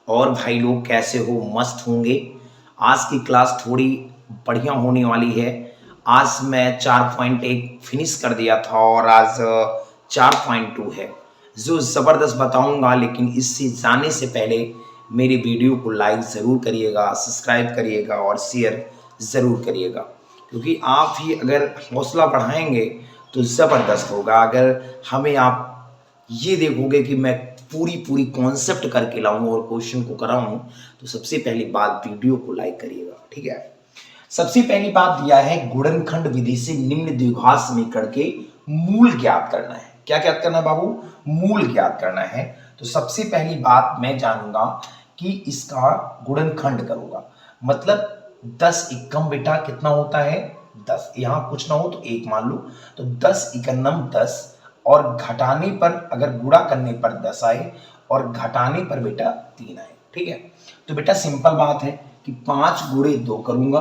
और भाई लोग कैसे हो? मस्त होंगे। आज की क्लास थोड़ी बढ़िया होने वाली है। आज मैं 4.1 फिनिश कर दिया था और आज 4.2 है जो ज़बरदस्त बताऊंगा। लेकिन इससे जाने से पहले मेरी वीडियो को लाइक ज़रूर करिएगा, सब्सक्राइब करिएगा और शेयर ज़रूर करिएगा, क्योंकि आप ही अगर हौसला बढ़ाएंगे तो ज़बरदस्त होगा। अगर हमें आप ये देखोगे कि मैं पूरी पूरी कॉन्सेप्ट करके लाऊं और क्वेश्चन को कराऊं, तो सबसे पहली बात वीडियो को लाइक करिएगा, ठीक है। सबसे पहली बात दिया है गुणनखंड विधि से निम्न द्विघात समीकरण के मूल ज्ञात करना है। क्या ज्ञात करना है बाबू? मूल ज्ञात करना है। तो सबसे पहली बात मैं जानूंगा कि इसका गुणनखंड करूंगा, मतलब 10 एकम बेटा कितना होता है? 10। यहां कुछ ना हो तो 1 मान लो, तो 10 एकम 10, और घटाने पर अगर गुणा करने पर 10 आए और घटाने पर बेटा 3 आए, ठीक है। तो बेटा सिंपल बात है कि 5 गुणे 2 करूंगा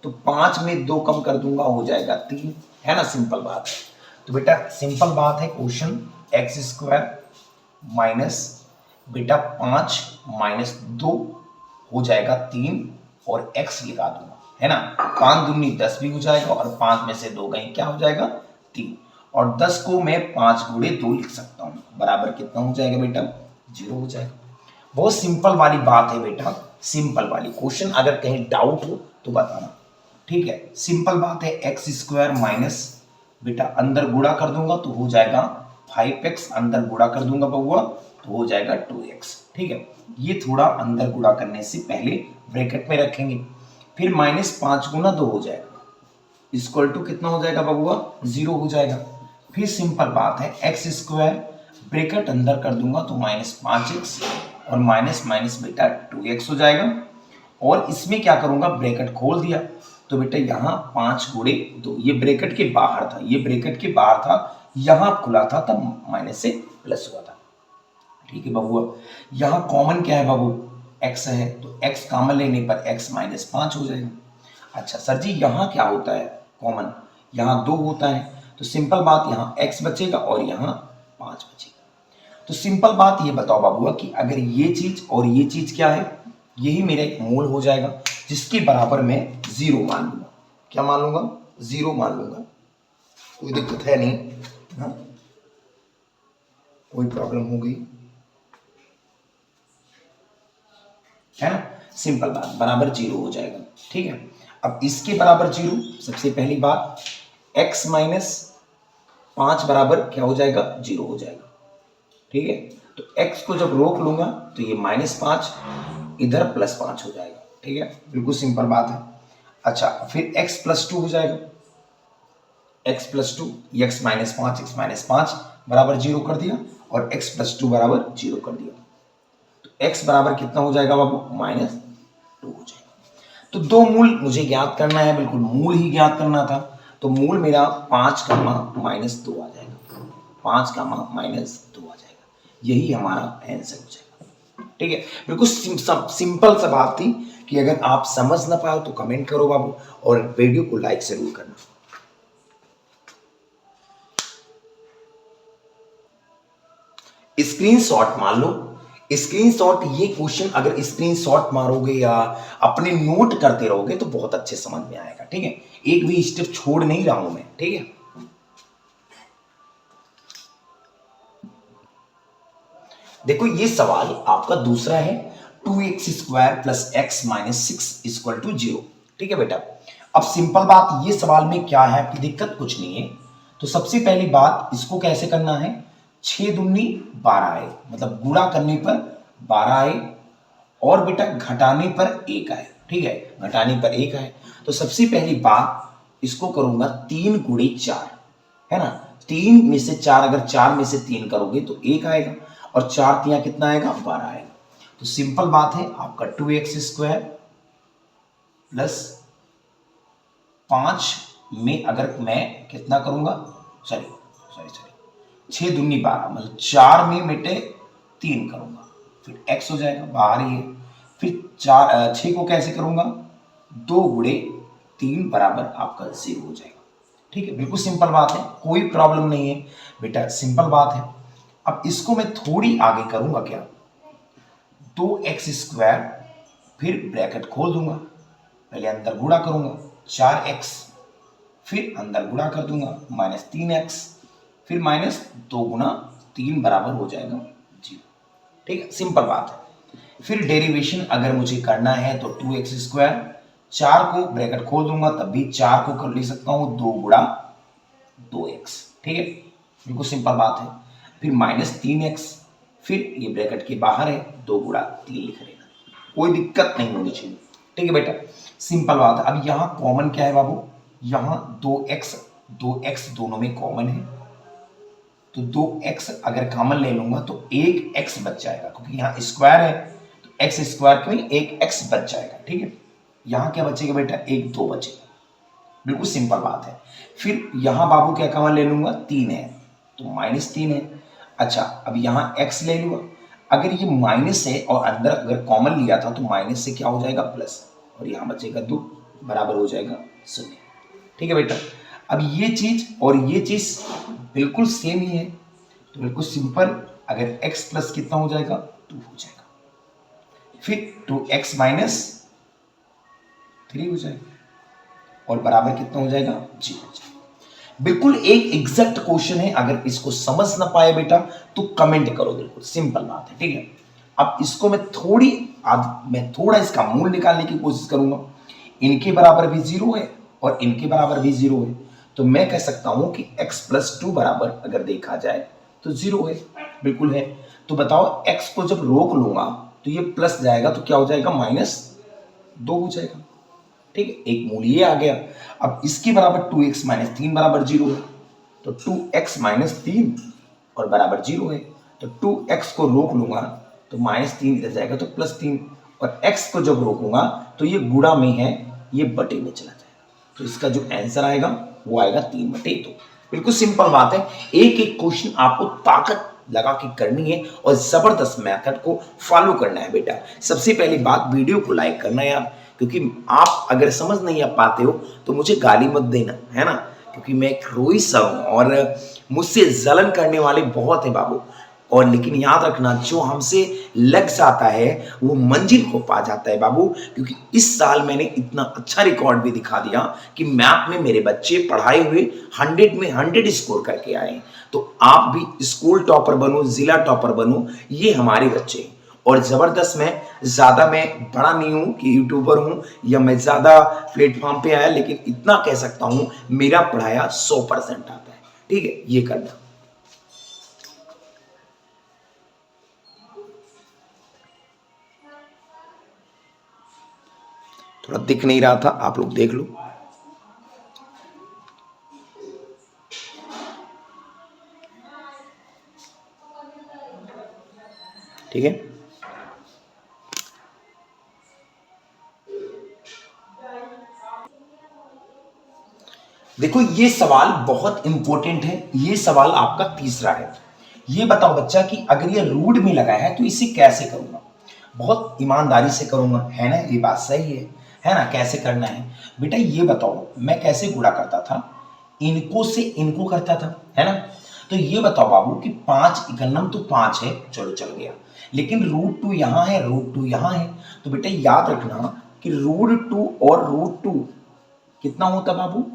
तो 5 में 2 कम कर दूंगा, हो जाएगा 3, है ना। सिंपल बात है। तो बेटा सिंपल बात है, क्वेश्चन एक्स स्क्वायर माइनस बेटा 5 माइनस 2 हो जाएगा 3, और x लिखा दूंगा, है ना। 5 दूनी 10 भी हो जाएगा और 5 में से 2 गए क्या हो जाएगा? 3। और 10 को मैं 5 गुणे 2 लिख सकता हूं, बराबर कितना हो जाएगा बेटा? 0 हो जाएगा। बहुत सिंपल वाली बात है बेटा, सिंपल वाली। क्वेश्चन अगर कहीं डाउट हो तो बताना, ठीक है। सिंपल बात है, एक्स स्क्वायर माइनस बेटा अंदर गुणा कर दूंगा तो हो जाएगा 5x, अंदर गुणा कर दूंगा बउआ तो हो जाएगा 2x, ठीक है। ये थोड़ा अंदर गुणा करने से पहले ब्रैकेट में रखेंगे, फिर माइनस 5 गुना 2 हो जाएगा, इक्वल टू कितना हो जाएगा बबुआ? 0 हो जाएगा। फिर सिंपल बात है, एक्स स्क्वायर ब्रैकेट अंदर कर दूंगा तो माइनस 5x, और माइनस माइनस बेटा 2x हो जाएगा। और इसमें क्या करूंगा? ब्रैकेट खोल दिया तो बेटा यहाँ 5 गुणे 2, ये ब्रैकेट के बाहर था, ये ब्रैकेट के बाहर था, यहाँ खुला था तब माइनस से प्लस हुआ था, ठीक है बबुआ। यहाँ कॉमन क्या है बाबू? x है, तो x कॉमन लेने पर x माइनस 5 हो जाएगा। अच्छा सर जी, यहाँ क्या होता है कॉमन? यहाँ 2 होता है, तो सिंपल बात यहाँ x बचेगा और यहाँ 5 बचेगा। तो सिंपल बात ये बताओ बाबूआ कि अगर ये चीज और ये चीज क्या है, यही मेरा एक मूल हो जाएगा, जिसके बराबर मैं 0 मान लूंगा। क्या मान लूंगा? 0 मान लूंगा। कोई दिक्कत है नहीं, हाँ? कोई प्रॉब्लम हो गई है ना? सिंपल बात, बराबर 0 हो जाएगा, ठीक है। अब इसके बराबर 0, सबसे पहली बात x माइनस 5 बराबर क्या हो जाएगा? 0 हो जाएगा, ठीक है। तो x को जब रोक लूंगा तो ये -5 इधर +5 हो जाएगा, ठीक है। बिल्कुल सिंपल बात है। अच्छा फिर x + 2 हो जाएगा, x + 2, x -5 बराबर 0 कर दिया, और x + 2 बराबर 0 कर दिया, तो x बराबर कितना हो जाएगा बाबू? -2 हो जाएगा। तो दो मूल मुझे ज्ञात करना है, बिल्कुल मूल ही ज्ञात करना था। तो मूल मेरा 5 -2 आ जाएगा, 5 -2 आ जाएगा, यही हमारा आंसर हो जाएगा, ठीक है। बिल्कुल सिंपल सा बात थी कि अगर आप समझ ना पाओ तो कमेंट करो बाबू, और वीडियो को लाइक जरूर करना। स्क्रीनशॉट मान लो, स्क्रीनशॉट, ये क्वेश्चन अगर स्क्रीनशॉट मारोगे या अपने नोट करते रहोगे तो बहुत अच्छे समझ में आएगा, ठीक है। एक भी स्टेप छोड़ नहीं रहा हूं मैं, ठीक है। देखो ये सवाल आपका दूसरा है, 2x² + x - 6 = 0, ठीक है बेटा। अब सिंपल बात, ये सवाल में क्या है कि दिक्कत कुछ नहीं है। तो सबसे पहली बात, इसको कैसे करना है? 6 दूनी 12 आए, मतलब गुणा करने पर 12 आए, और बेटा घटाने पर 1 आए, ठीक है। घटाने पर 1 आए, तो सबसे पहली बात इसको करूंगा 3 गुणे 4, है ना। 3 में से 4, अगर 4 में से 3 करोगे तो 1 आएगा, और 4 तिया कितना आएगा? 12 आएगा। तो सिंपल बात है, आपका 2x² + 5 में अगर मैं कितना करूंगा, सॉरी 6 दूनी 12, मतलब 4 में बेटे 3 करूंगा, फिर x हो जाएगा, बाहर ही है। फिर 6 को कैसे करूंगा? 2 गुणे 3 बराबर आपका 0 हो जाएगा, ठीक है। बिल्कुल सिंपल बात है, कोई प्रॉब्लम नहीं है बेटा, सिंपल बात है। अब इसको मैं थोड़ी आगे करूंगा, क्या 2x², फिर ब्रैकेट खोल दूंगा, पहले अंदर गुणा करूंगा 4x, फिर अंदर गुणा कर दूंगा -3x, फिर -2 गुना 3 बराबर हो जाएगा 0। ठीक है, सिंपल बात है। फिर डेरिवेशन अगर मुझे करना है तो 2x², 4 को ब्रैकेट खोल दूंगा तब भी 4 को कर ले सकता हूं 2 गुणा 2x। ठीक है, बिल्कुल सिंपल बात है। फिर -3x, फिर ये ब्रैकेट के बाहर है 2 गुणा 3 लिख लेना, कोई दिक्कत नहीं होनी चाहिए। ठीक है बेटा, सिंपल बात है। अब यहां कॉमन क्या है बाबू, यहां 2x दोनों में कॉमन है, तो 2x अगर कॉमन ले लूंगा तो एक x बच जाएगा, क्योंकि यहां स्क्वायर है तो x² में एक x बच जाएगा। ठीक है, यहां क्या बचेगा बेटा, एक 2 बचेगा, बिल्कुल सिंपल बात है। फिर यहां बाबू क्या कॉमन ले लूंगा, 3 है तो -3 है। अच्छा, अब यहां x ले लूंगा, अगर ये माइनस है और अंदर अगर कॉमन लिया था तो माइनस से क्या हो जाएगा प्लस, और यहां बचेगा 2 बराबर हो जाएगा 0। ठीक है बेटा, अब ये चीज और ये चीज बिल्कुल सेम ही है, तो बिल्कुल सिंपल, अगर x प्लस कितना हो जाएगा 2 हो जाएगा, फिर 2x -3 हो जाएगा और बराबर कितना हो जाएगा 0 हो जाएगा। बिल्कुल एक एग्जैक्ट क्वेश्चन है, अगर इसको समझ ना पाए बेटा तो कमेंट करो, बिल्कुल सिंपल बात है। ठीक है, अब इसको मैं थोड़ा इसका मूल निकालने की कोशिश करूंगा। इनके बराबर भी 0 है और इनके बराबर भी 0 है, तो मैं कह सकता हूं कि x + 2 बराबर अगर देखा जाए तो 0 है, बिल्कुल है। तो बताओ x को जब रोक लूंगा तो ये प्लस जाएगा तो क्या हो जाएगा, -2 हो जाएगा। ठीक है, एक मूल ये आ गया। अब इसके बराबर 2x - 3 बराबर 0 है, तो 2x - 3 और बराबर 0 है, तो 2x को रोक लूंगा तो -3 इधर जाएगा तो +3, और x को जब रोकूंगा तो ये गुणा में है, ये बटे में चला जाएगा, तो इसका जो आंसर आएगा वो आएगा 3/2। बिल्कुल सिंपल बात है, एक एक क्वेश्चन आपको ताकत लगा के करनी है और जबरदस्त मेथड को फॉलो करना है बेटा। सबसे पहली बात, वीडियो को लाइक करना है यार, क्योंकि आप अगर समझ नहीं आ पाते हो तो मुझे गाली मत देना, है ना, क्योंकि मैं एक रोई सा हूं और मुझसे जलन करने वाले बहुत है बाबू। और लेकिन याद रखना, जो हमसे लग जाता है वो मंजिल को पा जाता है बाबू, क्योंकि इस साल मैंने इतना अच्छा रिकॉर्ड भी दिखा दिया कि मैथ में मेरे बच्चे पढ़ाए हुए 100 में 100 स्कोर करके आए हैं। तो आप भी स्कूल टॉपर बनो, जिला टॉपर बनो, ये हमारे बच्चे हैं। और जबरदस्त, मैं बड़ा नहीं हूं कि यूट्यूबर हूं या मैं ज्यादा प्लेटफॉर्म पे आया, लेकिन इतना कह सकता हूं मेरा पढ़ाया 100% आता है। ठीक है, ये करना। थोड़ा दिख नहीं रहा था, आप लोग देख लो। ठीक है, देखो ये सवाल बहुत इंपॉर्टेंट है, ये सवाल आपका तीसरा है। ये बताओ बच्चा कि अगर ये रूट में लगा है तो इसे कैसे करूंगा। बहुत ईमानदारी से करूंगा, है ना, ये बात सही है ना। कैसे करना है बेटा, ये बताओ मैं कैसे गुणा करता था, इनको से इनको करता था, है ना। तो ये बताओ बाबू कि 5 इकन्नम तो 5 है, चलो चल गया, लेकिन √2 यहां है, √2 यहां है, तो बेटा याद रखना कि √2 और √2 कितना होता बाबू,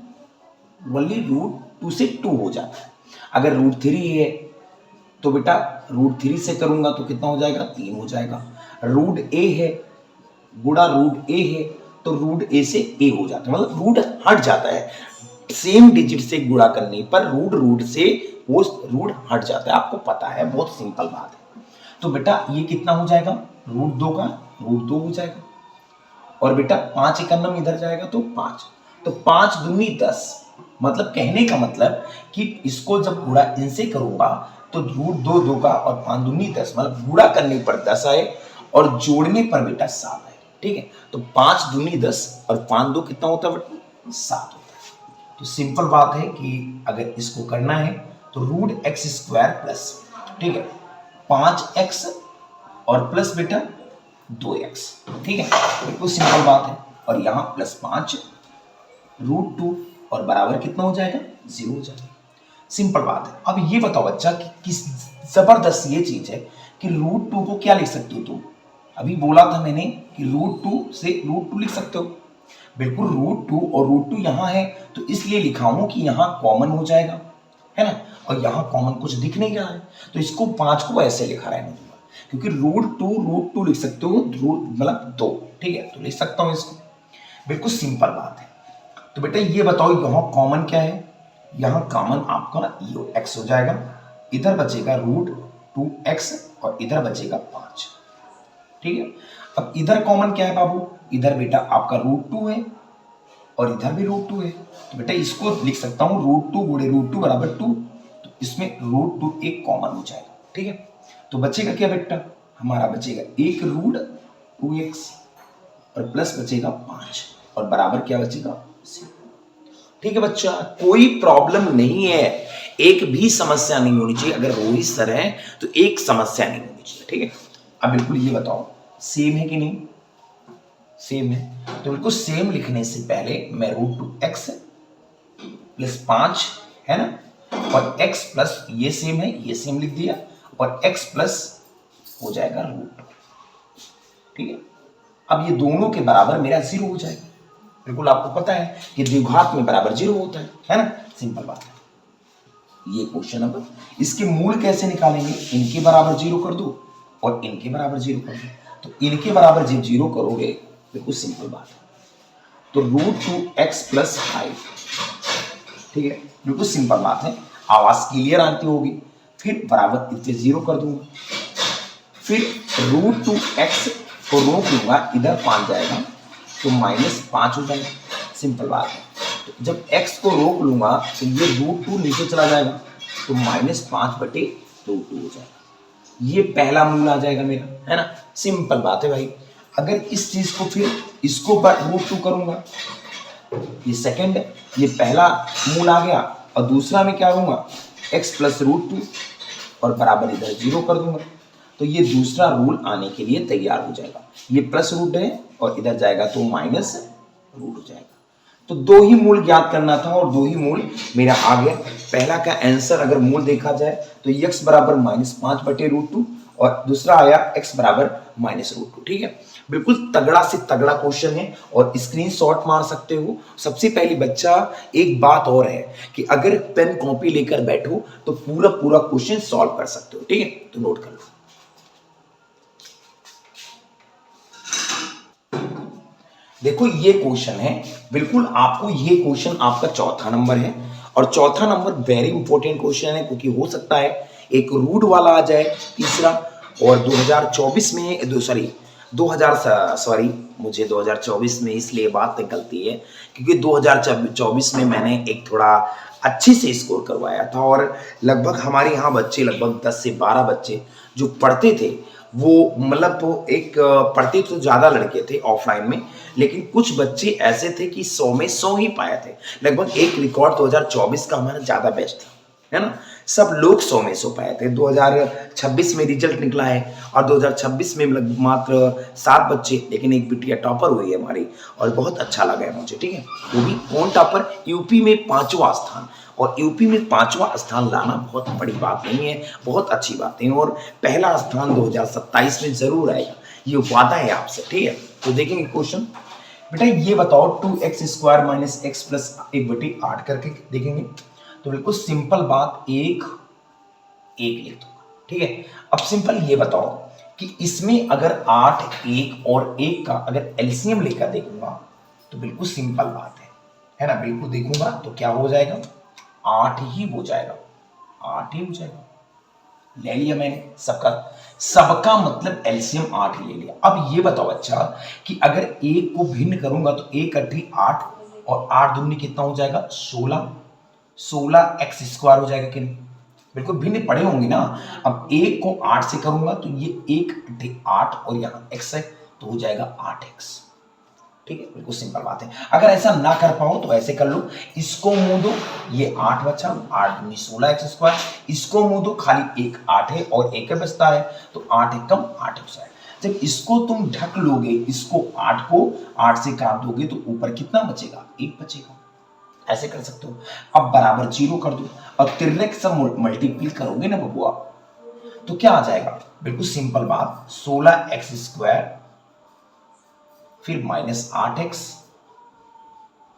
वही √2 से 2 हो जाता है। अगर √3 है तो बेटा √3 से करूंगा तो कितना हो जाएगा, 3 हो जाएगा। √a है गुणा √a है तो √a से a हो जाता है, मतलब रूट हट जाता है। सेम डिजिट से गुणा करने पर रूट से वो रूट हट जाता है, आपको पता है, बहुत सिंपल बात है। तो बेटा ये कितना हो जाएगा, √2 का √2 हो जाएगा, और बेटा 5 इकन्नम इधर जाएगा तो 5, तो 5 दूनी 10, मतलब कहने का मतलब कि इसको जब गुणा इनसे करूंगा तो √2 2 का और 5 दूनी 10, मतलब गुणा करने पर 10 आए और जोड़ने पर बेटा 7 आए। ठीक है, तो 5 दूनी 10 और 5 2 कितना होता है बेटा, 7 होता है। तो सिंपल बात है कि अगर इसको करना है तो √x² प्लस, ठीक है, 5x और प्लस बेटा 2x। ठीक है, बिल्कुल सिंपल बात है, और यहाँ +5 √2 और बराबर कितना हो जाएगा, 0 हो जाएगा। सिंपल बात है। अब ये बताओ बच्चा कि किस जबरदस्त ये चीज है कि √2 को क्या लिख सकते हो तुम, अभी बोला था मैंने कि √2 से √2 लिख सकते हो। बिल्कुल √2 और √2 यहाँ है तो इसलिए लिखा हूं कि यहाँ कॉमन हो जाएगा, है ना, और यहाँ कॉमन कुछ दिख नहीं रहा है तो इसको 5 को ऐसे लिखा रहने दूंगा, क्योंकि √2 लिख सकते हो, मतलब 2, ठीक है, तो लिख सकता हूँ इसको। बिल्कुल सिंपल बात है। तो बेटा ये बताओ यहाँ कॉमन क्या है, यहाँ कॉमन आपका x हो जाएगा, इधर बचेगा √2x और इधर बचेगा 5, ठीक है। अब इधर कॉमन क्या है बाबू, इधर बेटा आपका √2 है और इधर भी √2 है, तो बेटा इसको लिख सकता हूँ √2 गुणे √2 बराबर 2, तो इसमें √2 एक कॉमन हो जाएगा, ठीक है। तो बचेगा क्या बेटा, हमारा बचेगा एक √2x और प्लस बचेगा 5 और बराबर क्या बचेगा, ठीक है बच्चा, कोई प्रॉब्लम नहीं है, एक भी समस्या नहीं होनी चाहिए। अगर रोहित सर है तो एक समस्या नहीं होनी चाहिए, ठीक है। अब बिल्कुल ये बताओ सेम है कि नहीं, सेम है, तो बिल्कुल सेम लिखने से पहले मैं √2x प्लस 5 है ना, और x प्लस ये सेम है, ये सेम लिख दिया, और x प्लस हो जाएगा √2, ठीक है। अब ये दोनों के बराबर मेरा 0 हो जाएगा। बिल्कुल आपको पता है कि द्विघात में बराबर 0 होता है ना, सिंपल बात है। ये क्वेश्चन नंबर, इसके मूल कैसे निकालेंगे, इनके बराबर 0 कर दो और इनके बराबर 0 कर दो, तो इनके बराबर जब 0 करोगे बिल्कुल सिंपल बात है, तो √2x प्लस 5, ठीक है, बिल्कुल सिंपल बात है, आवाज क्लियर आती होगी। फिर बराबर इतने 0 कर दूंगा, फिर √2x को रोक लूंगा, इधर 5 जाएगा तो -5 हो जाएगा, सिंपल बात है। तो जब x को रोक लूंगा तो ये √2 नीचे चला जाएगा तो -5/√2 हो जाएगा, ये पहला मूल आ जाएगा मेरा, है ना, सिंपल बात है भाई। अगर इस चीज को फिर इसको √2 करूंगा, ये सेकंड, ये पहला मूल आ गया, और दूसरा में क्या करूंगा x प्लस √2 और बराबर इधर 0 कर दूंगा, तो ये दूसरा रूल आने के लिए तैयार हो जाएगा। ये प्लस रूट है और इधर जाएगा तो माइनस रूट हो जाएगा। तो दो ही मूल ज्ञात करना था और दो ही मूल मेरा आ गया। पहला का आंसर अगर मूल देखा जाए तो x बराबर -5/√2 और दूसरा आया x बराबर -√2, ठीक है। बिल्कुल तगड़ा से तगड़ा क्वेश्चन है और स्क्रीनशॉट मार सकते हो। सबसे पहली बच्चा एक बात और है कि अगर पेन कॉपी लेकर बैठो तो पूरा पूरा क्वेश्चन सॉल्व कर सकते हो, ठीक है, तो नोट कर लो। देखो ये क्वेश्चन है, बिल्कुल आपको ये क्वेश्चन आपका चौथा नंबर है और चौथा नंबर वेरी इंपॉर्टेंट क्वेश्चन है, क्योंकि हो सकता है एक रूट वाला आ जाए तीसरा, और 2024 में 2024 में इसलिए बात निकलती है क्योंकि 2024 में मैंने एक थोड़ा अच्छे से स्कोर करवाया था और लगभग हमारे यहाँ बच्चे लगभग 10 से 12 बच्चे जो पढ़ते थे वो मतलब तो एक पढ़ते तो ज़्यादा लड़के थे ऑफलाइन में, लेकिन कुछ बच्चे ऐसे थे कि 100 में 100 ही पाए थे। लगभग एक रिकॉर्ड 2024 का हमारा ज़्यादा बेस्ट था, है ना, सब लोग 100 में 100 पाए थे। 2026 में रिजल्ट निकला है और 2026 में मात्र 7 बच्चे, लेकिन एक बिटिया टॉपर हुई है हमारी और बहुत अच्छा लगा है मुझे, ठीक है। वो भी कौन टॉपर, यूपी में 5वां स्थान, और यूपी में 5वां स्थान लाना बहुत बड़ी बात नहीं है, बहुत अच्छी बात है, और पहला स्थान 2027 में जरूर आएगा, ये वादा है आपसे, ठीक है। तो देखेंगे क्वेश्चन, बेटा ये बताओ 2x² - x प्लस 1/8 करके देखेंगे। तो बिल्कुल सिंपल बात, एक लिख दूंगा, ठीक है। अब सिंपल ये बताओ कि इसमें अगर 8, 1 और 1 का अगर एलसीएम लेकर देखूंगा तो बिल्कुल सिंपल बात है ना, बिल्कुल देखूंगा तो क्या हो जाएगा, 8 ही हो जाएगा, 8 ही हो जाएगा। ले लिया मैंने सबका मतलब एलसीएम 8 ही ले लिया। अब ये बताओ अच्छा कि अगर 1 को भिन्न करूंगा तो 1 × 8 और 8 दूनी कितना हो जाएगा, 16x² हो जाएगा कि नहीं, बिल्कुल भिन्न पड़े होंगे ना। अब 1 को 8 से करूंगा तो ये 1 × 8 और यहाँ x है तो हो जाएगा 8x, ठीक है, बिल्कुल सिंपल बात है। अगर ऐसा ना कर पाओ तो ऐसे कर लो, इसको मुंह दो, ये 8 बचा, 8 दूनी 16x², इसको मुंह दो, खाली एक 8 है और एक बचता है तो 8 × 8 हो जाएगा। जब इसको तुम ढक लोगे, इसको 8 को 8 से काट दोगे तो ऊपर कितना बचेगा, 1 बचेगा, ऐसे कर सकते हो। अब बराबर 0 कर दो, अब तिरक से मल्टीप्लाई करोगे ना बबुआ तो क्या आ जाएगा, बिल्कुल सिंपल बात, 16x² फिर -8x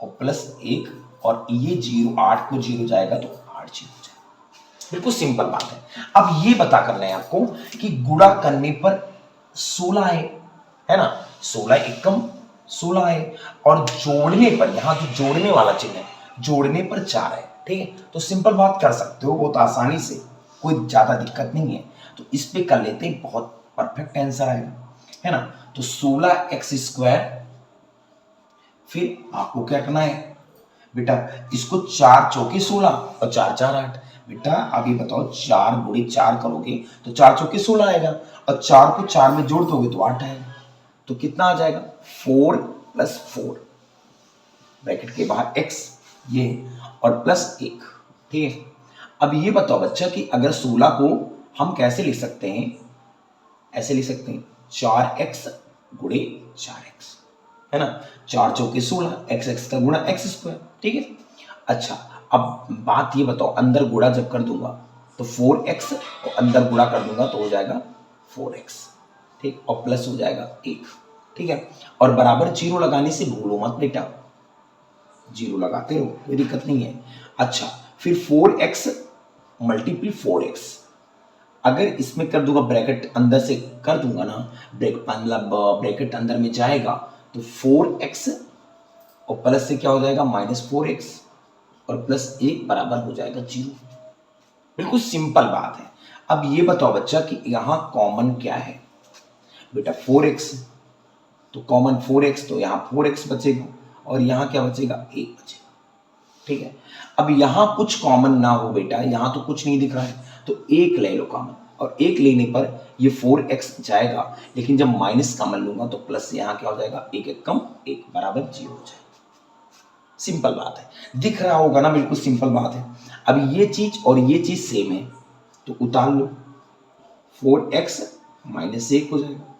और +1 और ये 0, 8 को 0 जाएगा तो 8 0 हो जाएगा। बिल्कुल सिंपल बात है। अब ये पता करना है आपको कि गुणा करने पर 16 है ना, 16 एकम 16 है, और जोड़ने पर, यहां जो जोड़ने वाला चिन्ह है, जोड़ने पर 4 है। ठीक है, तो सिंपल बात कर सकते हो बहुत आसानी से, कोई ज्यादा दिक्कत नहीं है। तो इस पे कर लेते हैं, बहुत परफेक्ट आंसर आएगा, है ना। तो 16x², फिर आपको क्या करना है बेटा, इसको 4 चौके 16 और 4 4 8। बेटा आप ये बताओ, 4 गुणे 4 करोगे तो 4 चौके 16 आएगा, और 4 को 4 में जोड़ दोगे तो 8 आएगा। तो कितना आ जाएगा, 4 + 4 ब्रैकेट के बाहर x ये और +1। ठीक है, अब ये बताओ बच्चा कि अगर 16 को हम कैसे लिख सकते हैं, ऐसे लिख सकते हैं 4x गुणे 4x, है ना, 4 चौके 16, x का गुणा x²। ठीक है, अच्छा अब बात ये बताओ, अंदर गुणा जब कर दूंगा तो 4x और अंदर गुणा कर दूंगा तो हो जाएगा 4x, ठीक, और प्लस हो जाएगा 1। ठीक है, और बराबर 0 लगाने से भूलो मत बेटा, 0 लगाते रहो, कोई दिक्कत नहीं है। अच्छा फिर 4x मल्टीपल 4x, अगर इसमें कर दूंगा ब्रैकेट अंदर से कर दूंगा ना, मतलब ब्रैकेट अंदर में जाएगा तो 4x और प्लस से क्या हो जाएगा -4x और +1 बराबर हो जाएगा 0। बिल्कुल सिंपल बात है। अब ये बताओ बच्चा कि यहां कॉमन क्या है, बेटा 4x, तो कॉमन 4x, तो यहाँ 4x बचेगा और यहाँ क्या बचेगा, 1 बचेगा। ठीक है, अब यहां कुछ कॉमन ना हो बेटा, यहां तो कुछ नहीं दिख रहा है, तो 1 ले लो कॉमन, और 1 लेने पर ये 4x जाएगा, लेकिन जब माइनस कॉमन लूंगा तो प्लस यहाँ क्या हो जाएगा, 1 1 कम 1 बराबर 0 हो जाएगा। सिंपल बात है, दिख रहा होगा ना, बिल्कुल सिंपल बात है। अब ये चीज और ये चीज सेम है तो उतार लो, 4x -1 हो जाएगा,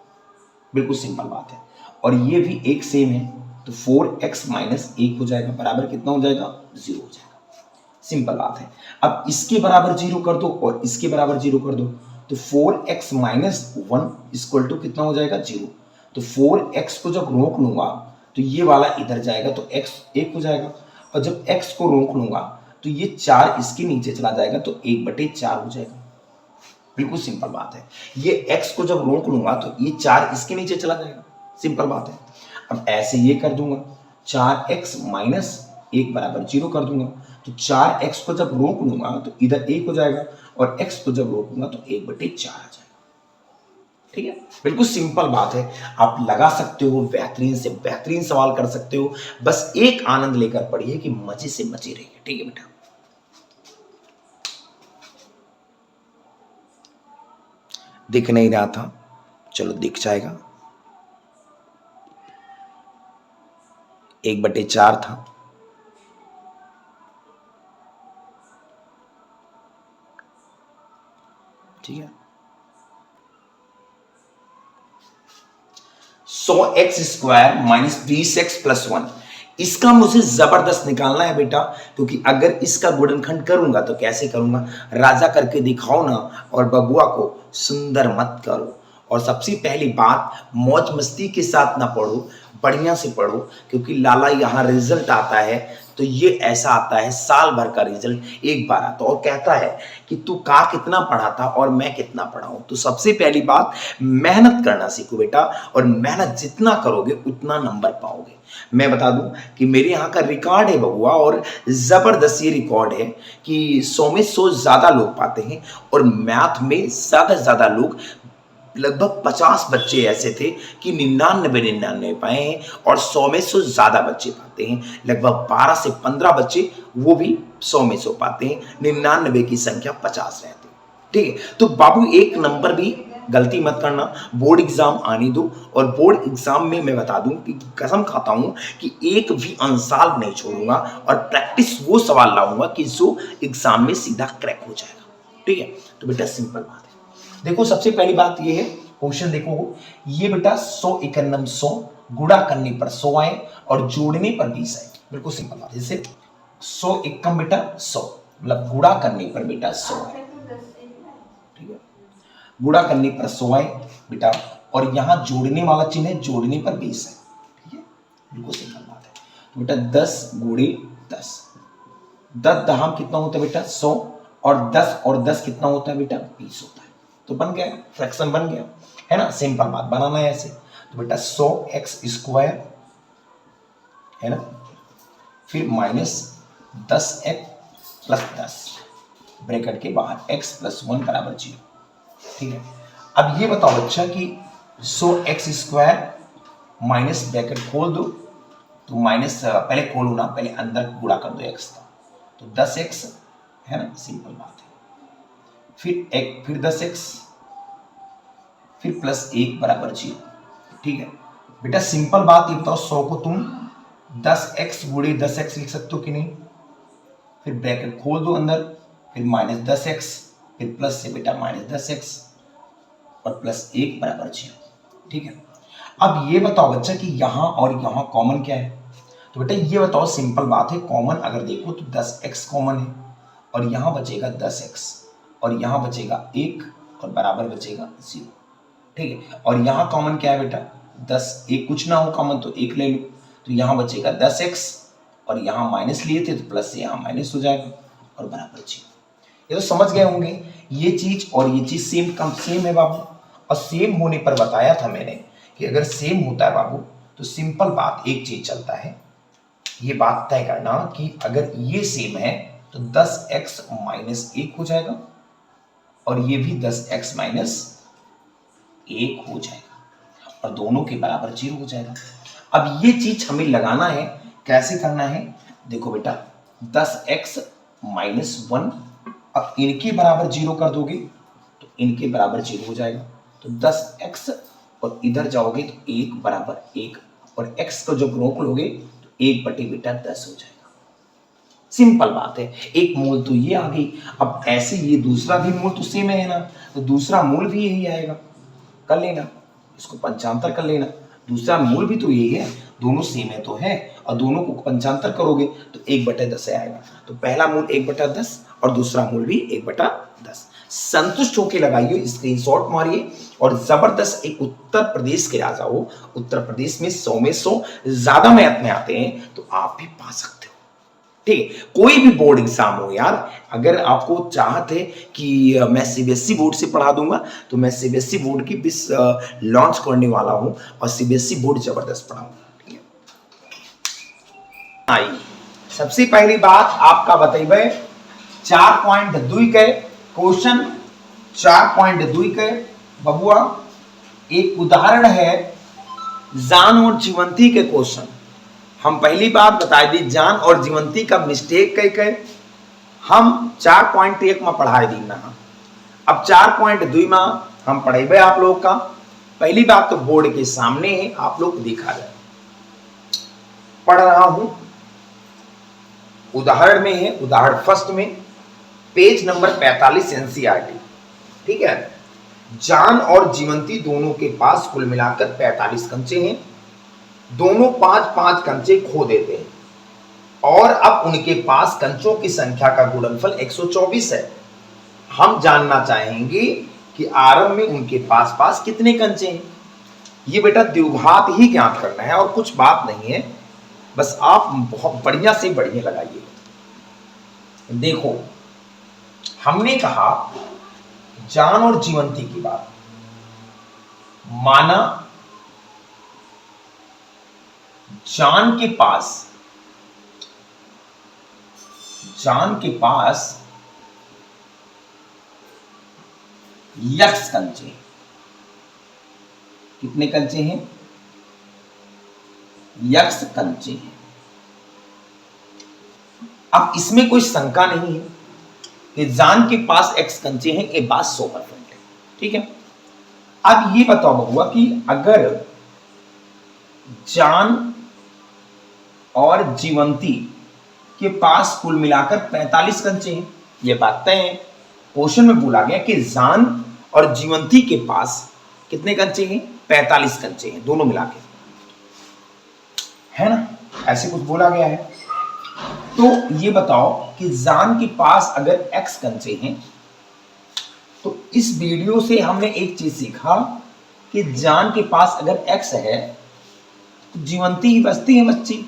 बिल्कुल सिंपल बात है। और ये भी एक सेम है तो 4x -1 हो जाएगा, बराबर कितना हो जाएगा, 0 हो जाएगा। सिंपल बात है। अब इसके बराबर 0 कर दो और इसके बराबर 0 कर दो, तो 4x - 1 इक्वल टू कितना हो जाएगा, 0। तो 4x को जब रोक लूंगा तो ये वाला इधर जाएगा तो x 1 हो जाएगा, और जब x को रोक लूंगा तो ये 4 इसके नीचे चला जाएगा तो 1/4 हो जाएगा। बिल्कुल सिंपल बात है। ये x को जब रोक लूंगा तो ये 4 इसके नीचे चला जाएगा, सिंपल बात है। अब ऐसे ये कर दूंगा, 4x - 1 बराबर 0 कर दूंगा, तो 4x को जब रोक लूंगा तो इधर 1 हो जाएगा, और x को जब रोकूंगा तो 1/4 आ जाएगा। ठीक है, बिल्कुल सिंपल बात है, आप लगा सकते हो, बेहतरीन से बेहतरीन सवाल कर सकते हो, बस एक आनंद लेकर पढ़िए कि मजे से मजे रहिए। ठीक है बेटा, दिख नहीं रहा था, चलो दिख जाएगा, 1/4 था। ठीक है, 100x² - 20x + 1, इसका मुझे जबरदस्त निकालना है बेटा, क्योंकि अगर इसका गुणनखंड करूंगा तो कैसे करूंगा, राजा करके दिखाओ ना, और बबुआ को सुंदर मत करो। और सबसे पहली बात, मौज मस्ती के साथ ना पढ़ो, बढ़िया से पढ़ो, क्योंकि लाला यहाँ रिजल्ट आता है तो ये ऐसा आता है, साल भर का रिजल्ट एक बार आता है और कहता है कि तू का कितना पढ़ा था और मैं कितना पढ़ा हूं। तो सबसे पहली बात, मेहनत करना सीखो बेटा, और मेहनत जितना करोगे उतना नंबर पाओगे। मैं बता दूं कि मेरे यहाँ का रिकॉर्ड है बबुआ, और जबरदस्त ये रिकॉर्ड है कि 100 में 100 ज्यादा लोग पाते हैं, और मैथ में ज्यादा से ज्यादा लोग, लगभग 50 बच्चे ऐसे थे कि 99 पाए हैं, और 100 में 100 ज्यादा बच्चे पाते हैं, लगभग 12 से 15 बच्चे वो भी 100 में 100 पाते हैं, 99 की संख्या 50 रहती है। ठीक है, तो बाबू एक नंबर भी गलती मत करना, बोर्ड एग्जाम आने दो, और बोर्ड एग्जाम में मैं बता दूं कि कसम खाता हूं कि एक भी अंसाल नहीं छोड़ूंगा, और प्रैक्टिस वो सवाल लाऊंगा कि जो एग्जाम में सीधा क्रैक हो जाएगा। ठीक है, तो बेटा सिंपल बात है। देखो सबसे पहली बात ये है, क्वेश्चन देखो, ये बेटा 100 × 100 गुणा करने पर 100 आए और जोड़ने पर 20 आए। बिल्कुल सिंपल बात है, जैसे 100 एकम बेटा 100, मतलब गुणा करने पर बेटा 100 आए। ठीक है, गुणा करने पर 100 आए बेटा, और यहाँ जोड़ने वाला चिन्ह है, जोड़ने पर 20 है। ठीक है, बिल्कुल सिंपल बात है। तो बेटा 10 गुणे 10, 10 दहाम कितना होता है बेटा 100, और 10 कितना होता है बेटा 20 होता है। तो बन गया, फ्रैक्शन बन गया, है ना। सिंपल बात बनाना है ऐसे। तो बेटा 100x² है ना, फिर माइनस 10x प्लस 10 ब्रैकेट के बाहर x प्लस 1 बराबर 0। ठीक है, अब ये बताओ बच्चा कि 100x² माइनस ब्रैकेट खोल दो, तो माइनस पहले खोलो ना, पहले अंदर गुणा कर दो x का, तो 10x है ना, सिंपल बात है। फिर 10x, फिर प्लस 1 बराबर 0। ठीक है बेटा, सिंपल बात ये बताओ, 100 को तुम 10x गुणे 10x लिख सकते हो कि नहीं। फिर ब्रैकेट खोल दो अंदर, फिर माइनस 10x, फिर प्लस से बेटा माइनस 10x और प्लस 1 बराबर 0। ठीक है, अब ये बताओ बच्चा कि यहां और यहां कॉमन क्या है। तो बेटा ये बताओ, सिंपल बात है, कॉमन अगर देखो तो 10x कॉमन है, और यहां बचेगा 10x, और यहां बचेगा 1 और बराबर बचेगा 0। ठीक है, और यहां कॉमन क्या है बेटा 10, एक कुछ ना हो कॉमन तो 1 ले लो, तो यहां बचेगा 10x, और यहां माइनस लिए थे तो प्लस से यहां माइनस हो जाएगा और बराबर 0। ये तो समझ गए होंगे, ये चीज और ये चीज सेम है बाबू। और सेम होने पर बताया था मैंने कि अगर सेम होता है बाबू तो सिंपल बात एक चीज चलता है, ये बात तय करना कि अगर ये सेम है तो 10x माइनस 1 हो जाएगा, और ये भी 10x माइनस 1 हो जाएगा, और दोनों के बराबर 0 हो जाएगा। अब ये चीज हमें लगाना है, कैसे करना है देखो बेटा, 10x माइनस 1, अब इनके बराबर 0 कर दोगे तो इनके बराबर 0 हो जाएगा, तो 10x और इधर जाओगे तो 1 बराबर 1, और x को जब रोक लोगे तो 1 बटे बेटा 10 हो जाएगा। सिंपल बात है, एक मूल तो ये आ गई। अब ऐसे ये दूसरा भी मूल तो सेम है ना, तो दूसरा मूल भी यही आएगा, कर लेना, इसको पंचांतर कर लेना, दूसरा मूल भी तो यही है, दोनों सेम है तो है, और दोनों को पंचांतर करोगे तो 1/10 आएगा। तो पहला मूल 1/10 और दूसरा मूल भी 1/10। संतुष्ट होकर लगाइए, स्क्रीनशॉट मारिए, और जबरदस्त एक उत्तर प्रदेश के राजा हो, उत्तर प्रदेश में 100 में 100 ज्यादा मैथ में आते हैं, तो आप भी पा सकते हो। ठीक है, कोई भी बोर्ड एग्जाम हो यार, अगर आपको चाहत है कि मैं सीबीएसई बोर्ड से पढ़ा दूंगा, तो मैं सीबीएसई बोर्ड की बिस लॉन्च करने वाला हूं, और सीबीएसई बोर्ड जबरदस्त पढ़ाऊंगा। ठीक है, आई सबसे पहली बात आपका बताइए 4.2 के क्वेश्चन, 4.2 के बबुआ एक उदाहरण है जान और जीवंती के क्वेश्चन। हम पहली बात बता दी, जान और जीवंती का मिस्टेक कई कई हम 4.1 में पढ़ाई दी ना, अब 4.2 में हम पढ़ेबे आप लोग का। पहली बात तो बोर्ड के सामने है, आप लोग देखा जाए, पढ़ रहा हूं, उदाहरण में है, उदाहरण फर्स्ट में पेज नंबर 45 एनसीईआरटी। ठीक है, जान और जीवंती दोनों के पास कुल मिलाकर 45 कंचे हैं, दोनों 5-5 कंचे खो देते हैं, और अब उनके पास कंचों की संख्या का गुणनफल 124 है। हम जानना चाहेंगे कि आरंभ में उनके पास कितने कंचे हैं। ये बेटा द्विघात ही ज्ञात करना है, और कुछ बात नहीं है, बस आप बहुत बढ़िया से बढ़िया लगाइए। देखो, हमने कहा जान और जीवंती की बात, माना जान के पास यक्स कंचे, कितने कंचे हैं, यक्स कंचे हैं। अब इसमें कोई शंका नहीं है कि जान के पास एक्स कंचे हैं, ये बात 100% है। ठीक है, अब ये बताओ बबुआ कि अगर जान और जीवंती के पास कुल मिलाकर 45 कंचे हैं, ये बात तय है। क्वेश्चन में बोला गया कि जान और जीवंती के पास कितने कंचे हैं, 45 कंचे हैं, दोनों मिला के, है ना, ऐसे कुछ बोला गया है। तो ये बताओ कि जान के पास अगर x कंचे हैं तो इस वीडियो से हमने एक चीज सीखा कि जान के पास अगर x है तो जीवंती ही बचती है बच्ची।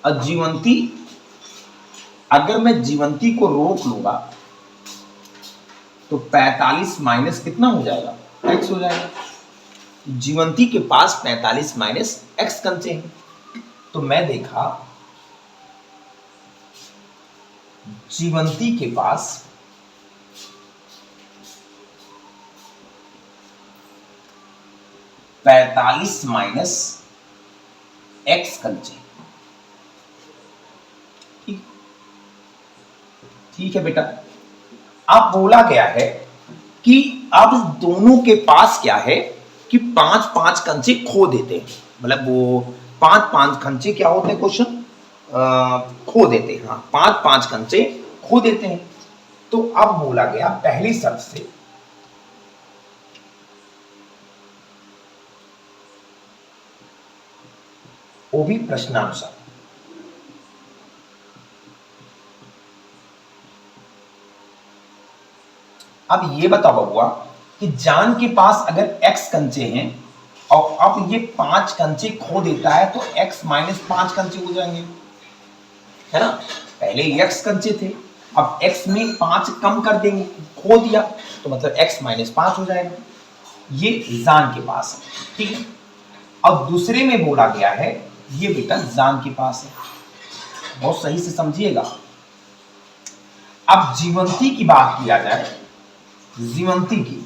और जीवंती, अगर मैं जीवंती को रोक लूंगा तो 45 माइनस कितना हो जाएगा, x हो जाएगा। जीवंती के पास 45 माइनस x कंचे हैं। तो मैं देखा जीवंती के पास 45 माइनस x कंचे। ठीक है बेटा। अब बोला गया है कि अब दोनों के पास क्या है कि 5-5 कंचे खो देते हैं, मतलब वो 5-5 कंचे क्या होते हैं क्वेश्चन, खो देते हैं। हाँ, 5-5 कंचे खो देते हैं। तो अब बोला गया पहली शर्त से वो भी प्रश्नानुसार। अब ये बताओ बबुआ कि जान के पास अगर x कंचे हैं और अब ये 5 कंचे खो देता है तो x माइनस 5 कंचे हो जाएंगे, है ना। पहले x कंचे थे, अब x में 5 कम कर देंगे, खो दिया तो मतलब x माइनस 5 हो जाएगा। ये जान के पास है, ठीक है। अब दूसरे में बोला गया है, ये बेटा जान के पास है, बहुत सही से समझिएगा। अब जीवंती की बात किया जाए, जीवंती की,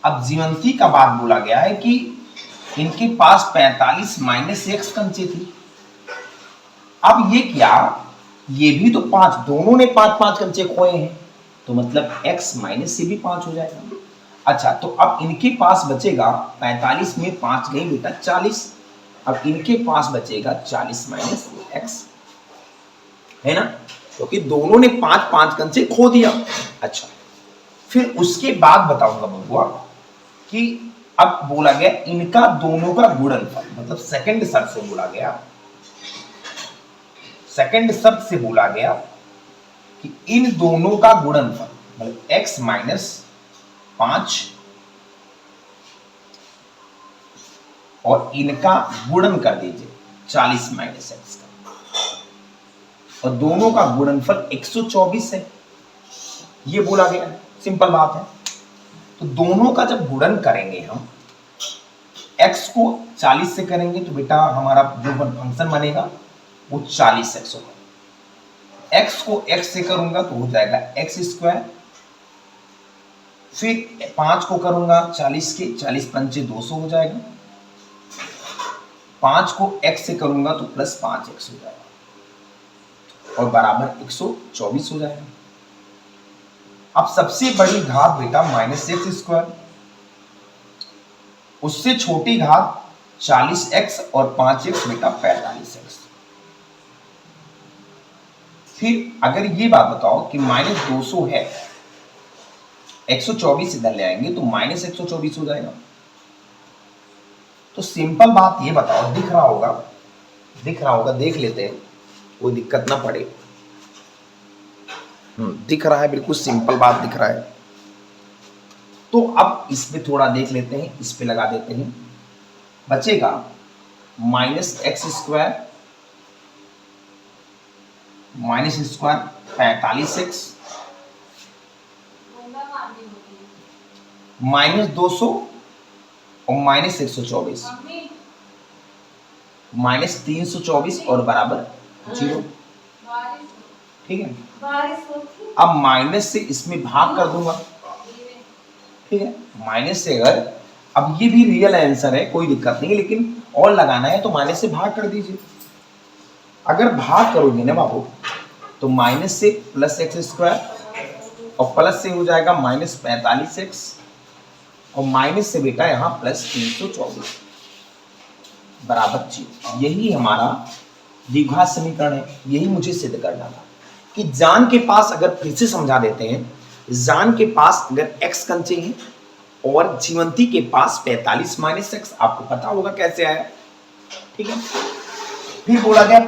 अब जीवंती का बात बोला गया है कि इनके पास 45 माइनस x कंचे थी। अब ये क्या, ये भी तो 5, दोनों ने 5-5 कंचे खोए हैं, तो मतलब x माइनस से भी 5 हो जाएगा। अच्छा, तो अब इनके पास बचेगा 45 में 5 गई बेटा 40, अब इनके पास बचेगा 40 माइनस x, है ना, क्योंकि तो दोनों ने 5-5 कंचे खो दिया। अच्छा, फिर उसके बाद बताऊंगा बबुआ कि अब बोला गया इनका दोनों का गुणनफल, मतलब सेकंड शर्त से बोला गया, सेकंड शर्त से बोला गया कि इन दोनों का गुणनफल, मतलब x माइनस 5 और इनका गुणन कर दीजिए 40 माइनस x का, और दोनों का गुणनफल 124 है, ये बोला गया है। सिंपल बात है। तो दोनों का जब गुणन करेंगे हम, x को 40 से करेंगे तो बेटा हमारा जो फंक्शन बनेगा वो 40x होगा। x को x से करूंगा तो हो जाएगा x स्क्वायर, फिर 5 को करूंगा 40 के, 40 पंचे 200 हो जाएगा, 5 को x से करूंगा तो प्लस 5x हो जाएगा और बराबर 124 हो जाएगा। अब सबसे बड़ी घात बेटा माइनस एक्स स्क्वायर, उससे छोटी घात 40x और 5x बेटा 45x। फिर अगर ये बात बताओ कि माइनस 200 है, 124 इधर ले आएंगे तो माइनस 124 हो जाएगा। तो सिंपल बात ये बताओ, दिख रहा होगा, दिख रहा होगा, देख लेते हैं, कोई दिक्कत ना पड़े। दिख रहा है, बिल्कुल सिंपल बात दिख रहा है। तो अब इसमें थोड़ा देख लेते हैं, इस पे लगा देते हैं, बचेगा minus x square, minus square 45x minus 200 और माइनस 124, माइनस 324 और बराबर 0, ठीक है। अब माइनस से इसमें भाग कर दूंगा, ठीक है। माइनस से अगर, अब ये भी रियल आंसर है, कोई दिक्कत नहीं है, लेकिन और लगाना है तो माइनस से भाग कर दीजिए। अगर भाग करोगे ना बाबू तो माइनस से प्लस एक्स स्क्वायर और प्लस से हो जाएगा माइनस 45x और माइनस से बेटा यहाँ प्लस 324 बराबर 0। यही हमारा द्विघात समीकरण है, यही मुझे सिद्ध करना था कि जान के पास, अगर फिर से समझा देते हैं, जान के पास अगर x कंचे हैं और जीवंती के पास 45 माइनस एक्स, आपको पता होगा कैसे आया, ठीक है। फिर बोला गया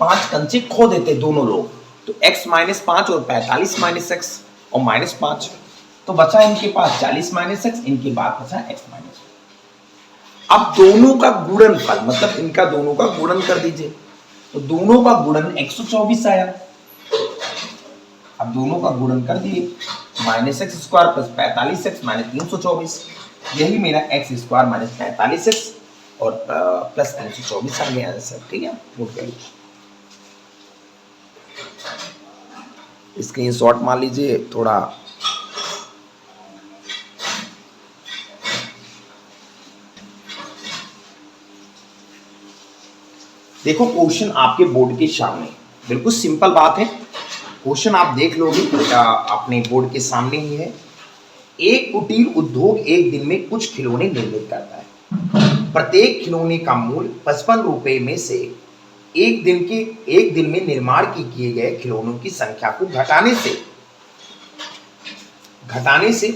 5 कंचे खो देते दोनों लोग, तो x माइनस 5 और 45 माइनस एक्स और माइनस 5, तो बचा इनके पास 40 माइनस एक्स, इनके बाद बचा एक्स माइनस। अब दोनों का गुणनफल मतलब इनका दोनों का गुणन कर दीजिए, तो दोनों का गुणन 124 आया। अब दोनों का गुणन कर दिए, minus x square plus 45x minus 324, यही मेरा एक्स स्क्वायर माइनस 45x और प्लस 324 आ गया आंसर। ठीक है, नोट कर लीजिए, स्क्रीनशॉट मान लीजिए थोड़ा। देखो क्वेश्चन आपके बोर्ड के सामने, बिल्कुल सिंपल बात है, क्वेश्चन आप देख लोगे अपने बोर्ड के सामने ही है। एक कुटीर उद्योग एक दिन में कुछ खिलौने निर्मित करता है। प्रत्येक खिलौने का मूल्य 55 रुपए में से एक दिन में निर्माण किए गए खिलौनों की संख्या को घटाने से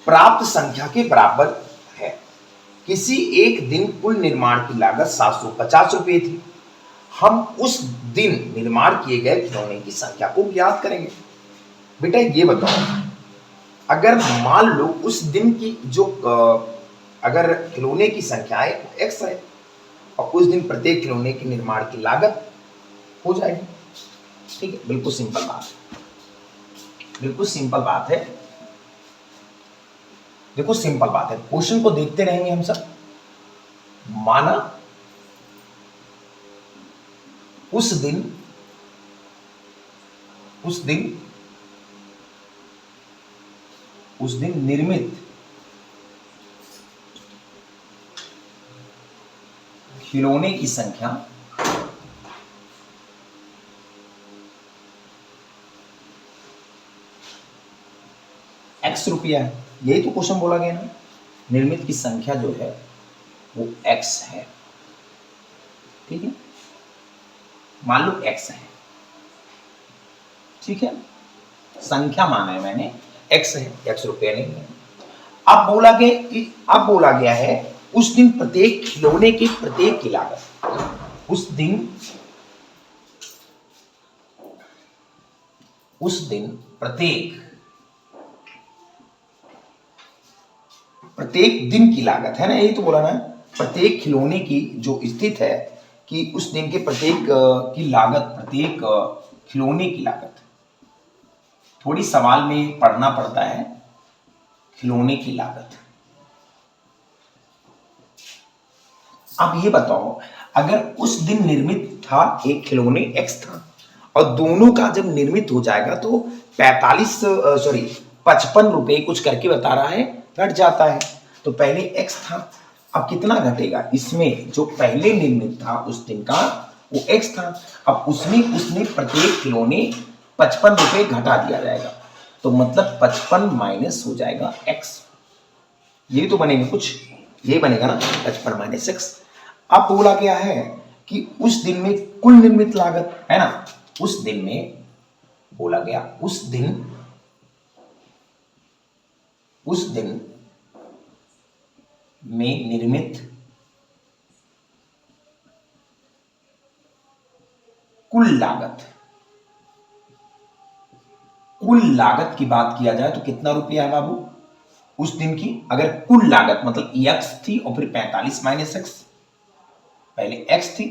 प्राप्त संख्या के बराबर है। किसी एक दिन कुल निर्माण की लागत 750 रुपए थी। हम उस दिन निर्माण किए गए खिलौने की संख्या को ज्ञात करेंगे। बेटा ये बताओ, अगर मान लो उस दिन की जो अगर खिलौने की संख्या है एक्स है और उस दिन प्रत्येक खिलौने के निर्माण की लागत हो जाएगी। ठीक है, बिल्कुल सिंपल बात है, बिल्कुल सिंपल बात है। देखो सिंपल बात है, क्वेश्चन को देखते रहेंगे हम सब। माना उस दिन निर्मित खिलौने की संख्या एक्स रुपया है। यही तो क्वेश्चन बोला गया ना, निर्मित की संख्या जो है वो एक्स है। ठीक है, मान लो एक्स है, ठीक है, संख्या माना है मैंने, एक्स है, एक्स रुपया नहीं है। अब बोला गया है उस दिन प्रत्येक खिलौने की प्रत्येक की लागत, उस दिन प्रत्येक दिन की लागत है ना, यही तो बोला ना, प्रत्येक खिलौने की जो स्थित है कि उस दिन के प्रत्येक की लागत, प्रत्येक खिलौने की लागत। थोड़ी सवाल में पढ़ना पड़ता है, खिलौने की लागत। अब ये बताओ, अगर उस दिन निर्मित था एक खिलौने एक्स था और दोनों का जब निर्मित हो जाएगा तो 55 रुपए कुछ करके बता रहा है, घट जाता है। तो पहले एक्स था, अब कितना घटेगा, इसमें जो पहले निर्मित था उस दिन का वो एक्स था, अब उसमें प्रत्येक खिलौने 55 रुपए घटा दिया जाएगा, तो मतलब 55 माइनस हो जाएगा एक्स। ये तो बनेगा कुछ, ये बनेगा ना 55 माइनस एक्स। अब बोला गया है कि उस दिन में कुल निर्मित लागत है ना, उस दिन में बोला गया उस दिन में निर्मित कुल लागत की बात किया जाए तो कितना रुपया है बाबू उस दिन की। अगर कुल लागत मतलब एक्स थी और फिर 45 माइनस एक्स, पहले एक्स थी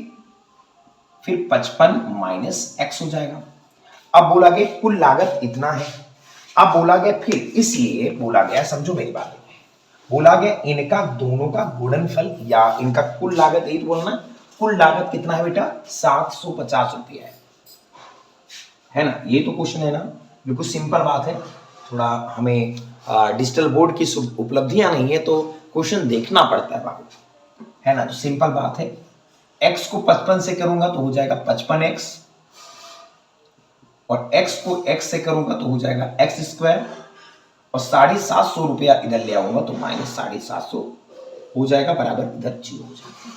फिर 55 माइनस एक्स हो जाएगा। अब बोला गया कुल लागत इतना है। अब बोला गया फिर, इसलिए बोला गया, समझो मेरी बात, बोला गया इनका दोनों का गुणनफल या इनका कुल लागत, यही बोलना, कुल लागत कितना है बेटा 750 रुपया है ना। ये तो क्वेश्चन है ना, बिल्कुल सिंपल बात है। थोड़ा हमें डिजिटल बोर्ड की उपलब्धियां नहीं है तो क्वेश्चन देखना पड़ता है बाबू, है ना। तो सिंपल बात है, x को 55 से करूंगा तो हो जाएगा 55x और x को x से करूंगा तो हो जाएगा x स्क्वायर और 750 रुपया इधर ले आऊंगा तो माइनस 750 हो जाएगा, बराबर इधर 0 हो जाएगा,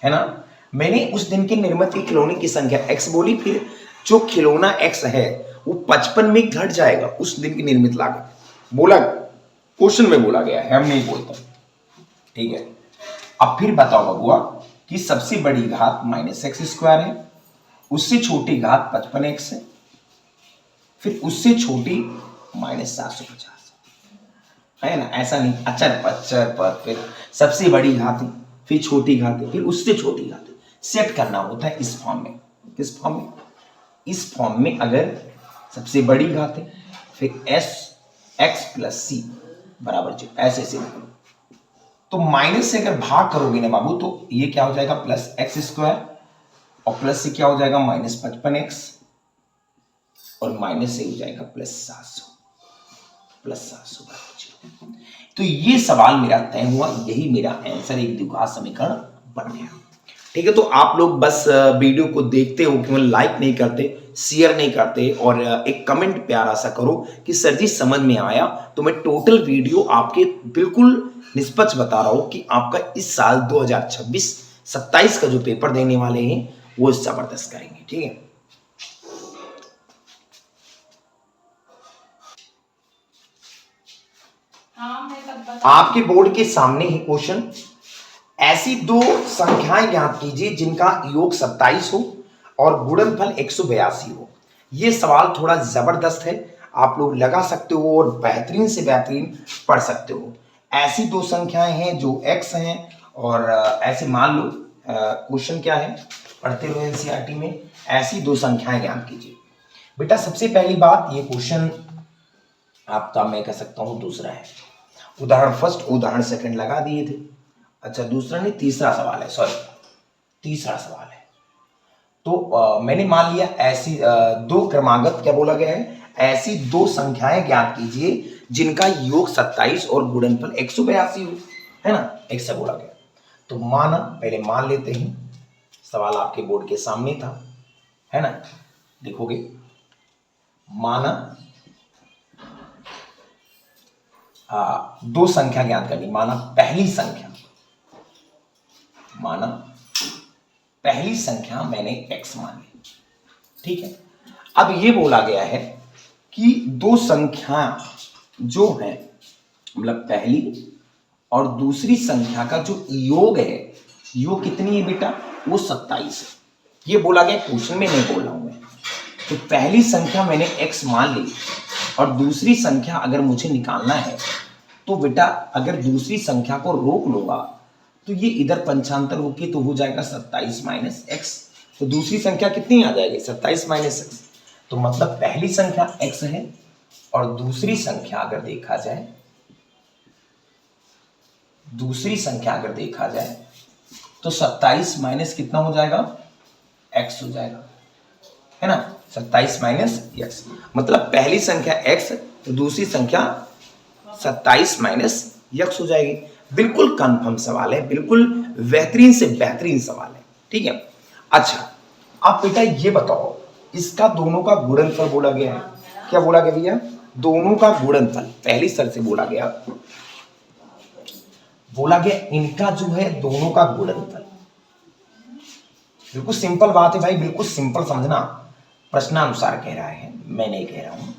है ना। मैंने उस दिन के निर्मित की खिलौने की संख्या x बोली, फिर जो खिलौना x है वो 55 में घट जाएगा उस दिन की निर्मित लागत, बोला क्वेश्चन में बोला गया है, हम नहीं बोलता, ठीक है। अब फिर बताओ बबुआ कि सबसे बड़ी घात माइनस एक्स स्क्वायर है, उससे छोटी घात 55x है, फिर उससे छोटी -750 है ना, ऐसा नहीं, अचर पर फिर सबसे बड़ी घातें, फिर छोटी घातें, फिर उससे छोटी घातें सेट करना होता है इस फॉर्म में। किस फॉर्म में? इस फॉर्म में अगर सबसे बड़ी घातें फिर एस एक्स प्लस सी बराबर 0 ऐसे से लिखो। तो माइनस से अगर भाग करोगे ना बाबू तो ये क्या हो जाएगा प्लस एक्स स्क्वायर और प्लस से क्या हो जाएगा -55x और माइनस से हो जाएगा +700 बराबर 0। तो ये सवाल मेरा तय हुआ, यही मेरा आंसर एक द्विघात समीकरण बन गया। ठीक है, तो आप लोग बस वीडियो को देखते हो, केवल लाइक नहीं करते, शेयर नहीं करते और एक कमेंट प्यारा सा करो कि सर जी समझ में आया। तो मैं टोटल वीडियो आपके बिल्कुल निष्पक्ष बता रहा हूं कि आपका इस साल 2026-27 का जो पेपर देने वाले हैं वो जबरदस्त करेंगे। ठीक है, आपके बोर्ड के सामने ही क्वेश्चन, ऐसी दो संख्याएं ज्ञात कीजिए जिनका योग 27 हो और गुणनफल 182 हो। ये सवाल थोड़ा जबरदस्त है, आप लोग लगा सकते हो और बेहतरीन से बेहतरीन पढ़ सकते हो। ऐसी दो संख्याएं हैं जो x हैं और ऐसे मान लो क्वेश्चन क्या है, पढ़ते रहो एनसीईआरटी में, ऐसी दो संख्याएं ज्ञात कीजिए। बेटा सबसे पहली बात, ये क्वेश्चन आपका मैं कह सकता हूं दूसरा है, उदाहरण फर्स्ट उदाहरण सेकंड लगा दिए थे। अच्छा दूसरा नहीं, तीसरा सवाल है, सॉरी तीसरा सवाल है। तो मैंने मान लिया ऐसी दो क्रमागत क्या बोला गया है, ऐसी दो संख्याएं ज्ञात कीजिए जिनका योग 27 और गुणनफल 182 हो, है ना, एक से बोला गया। तो माना, पहले मान लेते हैं, सवाल आपके बोर्ड के सामने था, है ना, देखोगे, माना दो संख्या ज्ञात करनी, माना पहली संख्या मैंने x मान ली। ठीक है, अब ये बोला गया है कि दो संख्या जो है, मतलब पहली और दूसरी संख्या का जो योग है, योग कितनी है बेटा, वो 27 है। ये बोला गया, क्वेश्चन में नहीं बोल रहा हूं मैं। तो पहली संख्या मैंने x मान ली और दूसरी संख्या अगर मुझे निकालना है तो बेटा अगर दूसरी संख्या को रोक लूंगा तो ये इधर पंचांतर होके तो हो जाएगा 27 माइनस एक्स। तो दूसरी संख्या कितनी आ जाएगी, 27 माइनस एक्स। तो मतलब पहली संख्या x है और दूसरी संख्या अगर देखा जाए, तो 27 माइनस कितना हो जाएगा, x हो जाएगा, है ना, 27 माइनस एक्स। मतलब पहली संख्या x तो दूसरी संख्या 27 माइनस x हो जाएगी। बिल्कुल कंफर्म सवाल है, बिल्कुल बेहतरीन से बेहतरीन सवाल है। ठीक है, अच्छा आप बेटा ये बताओ, इसका दोनों का गुणनफल बोला गया है, क्या बोला गया भैया, दोनों का गुणनफल, पहली शर्त से बोला गया इनका जो है दोनों का गुणनफल। बिल्कुल सिंपल बात है भाई, बिल्कुल सिंपल समझना, प्रश्नानुसार कह रहा है, मैं नहीं कह रहा हूं,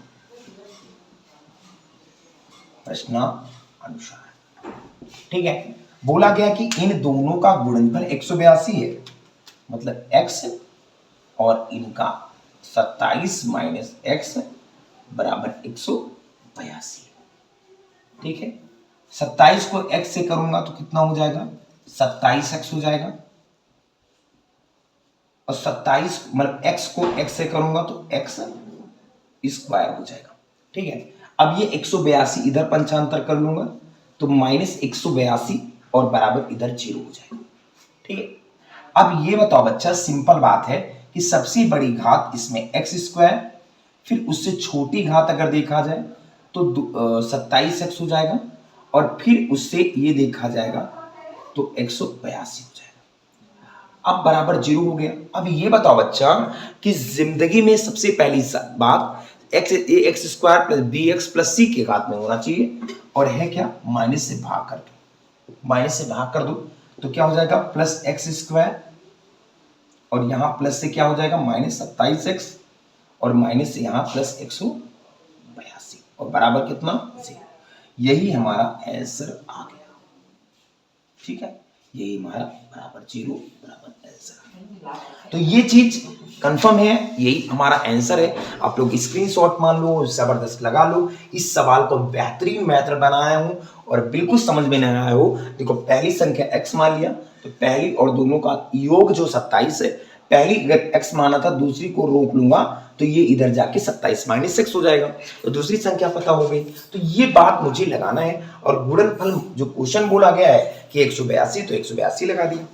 प्रश्नानुसार। ठीक है, बोला गया कि इन दोनों का गुणनफल 182 है, मतलब x और इनका 27 माइनस एक्स बराबर 182। ठीक है, 27 को x से करूंगा तो कितना हो जाएगा, 27x हो जाएगा, और 27 मतलब x को x से करूंगा तो x स्क्वायर हो जाएगा। ठीक है, अब ये 182 इधर पंचांतर कर लूंगा तो माइनस 182 और बराबर इधर 0 हो जाएगा। ठीक है, अब ये बताओ बच्चा, सिंपल बात है कि सबसे बड़ी घात इसमें x स्क्वायर, फिर उससे छोटी घात अगर देखा जाए तो 27x हो जाएगा, और फिर उससे ये देखा जाएगा तो 182 हो जाएगा। अब बराबर 0 हो गया। अब ये बताओ बच्चा कि जिंदगी में सबसे पहली बात x square plus B x plus C के घात में होना चाहिए, और है क्या, माइनस से भाग कर दो, तो क्या हो जाएगा प्लस एक्स स्क्वायर, और यहां प्लस से क्या हो जाएगा माइनस 27x, और माइनस से यहां प्लस 182, और बराबर कितना 0। यही हमारा आंसर आ गया। ठीक है, यही हमारा बराबर 0 बराबर आंसर। तो ये चीज कंफर्म है, यही हमारा आंसर है। आप लोग स्क्रीनशॉट मान लो, जबरदस्त लगा लो। इस सवाल को बेहतरीन मेथड बनाया हूं और बिल्कुल समझ में नहीं आया हो। देखो पहली संख्या x मान लिया, तो पहली और दोनों का योग जो 27 है, पहली अगर x माना था, दूसरी को रोक लूंगा तो ये इधर जाके 27 - 6 हो जाएगा, तो दूसरी संख्या पता हो गई। तो ये बात मुझे लगाना है। और गुणनफल जो क्वेश्चन बोला गया है कि 182, तो 182 लगा दिया।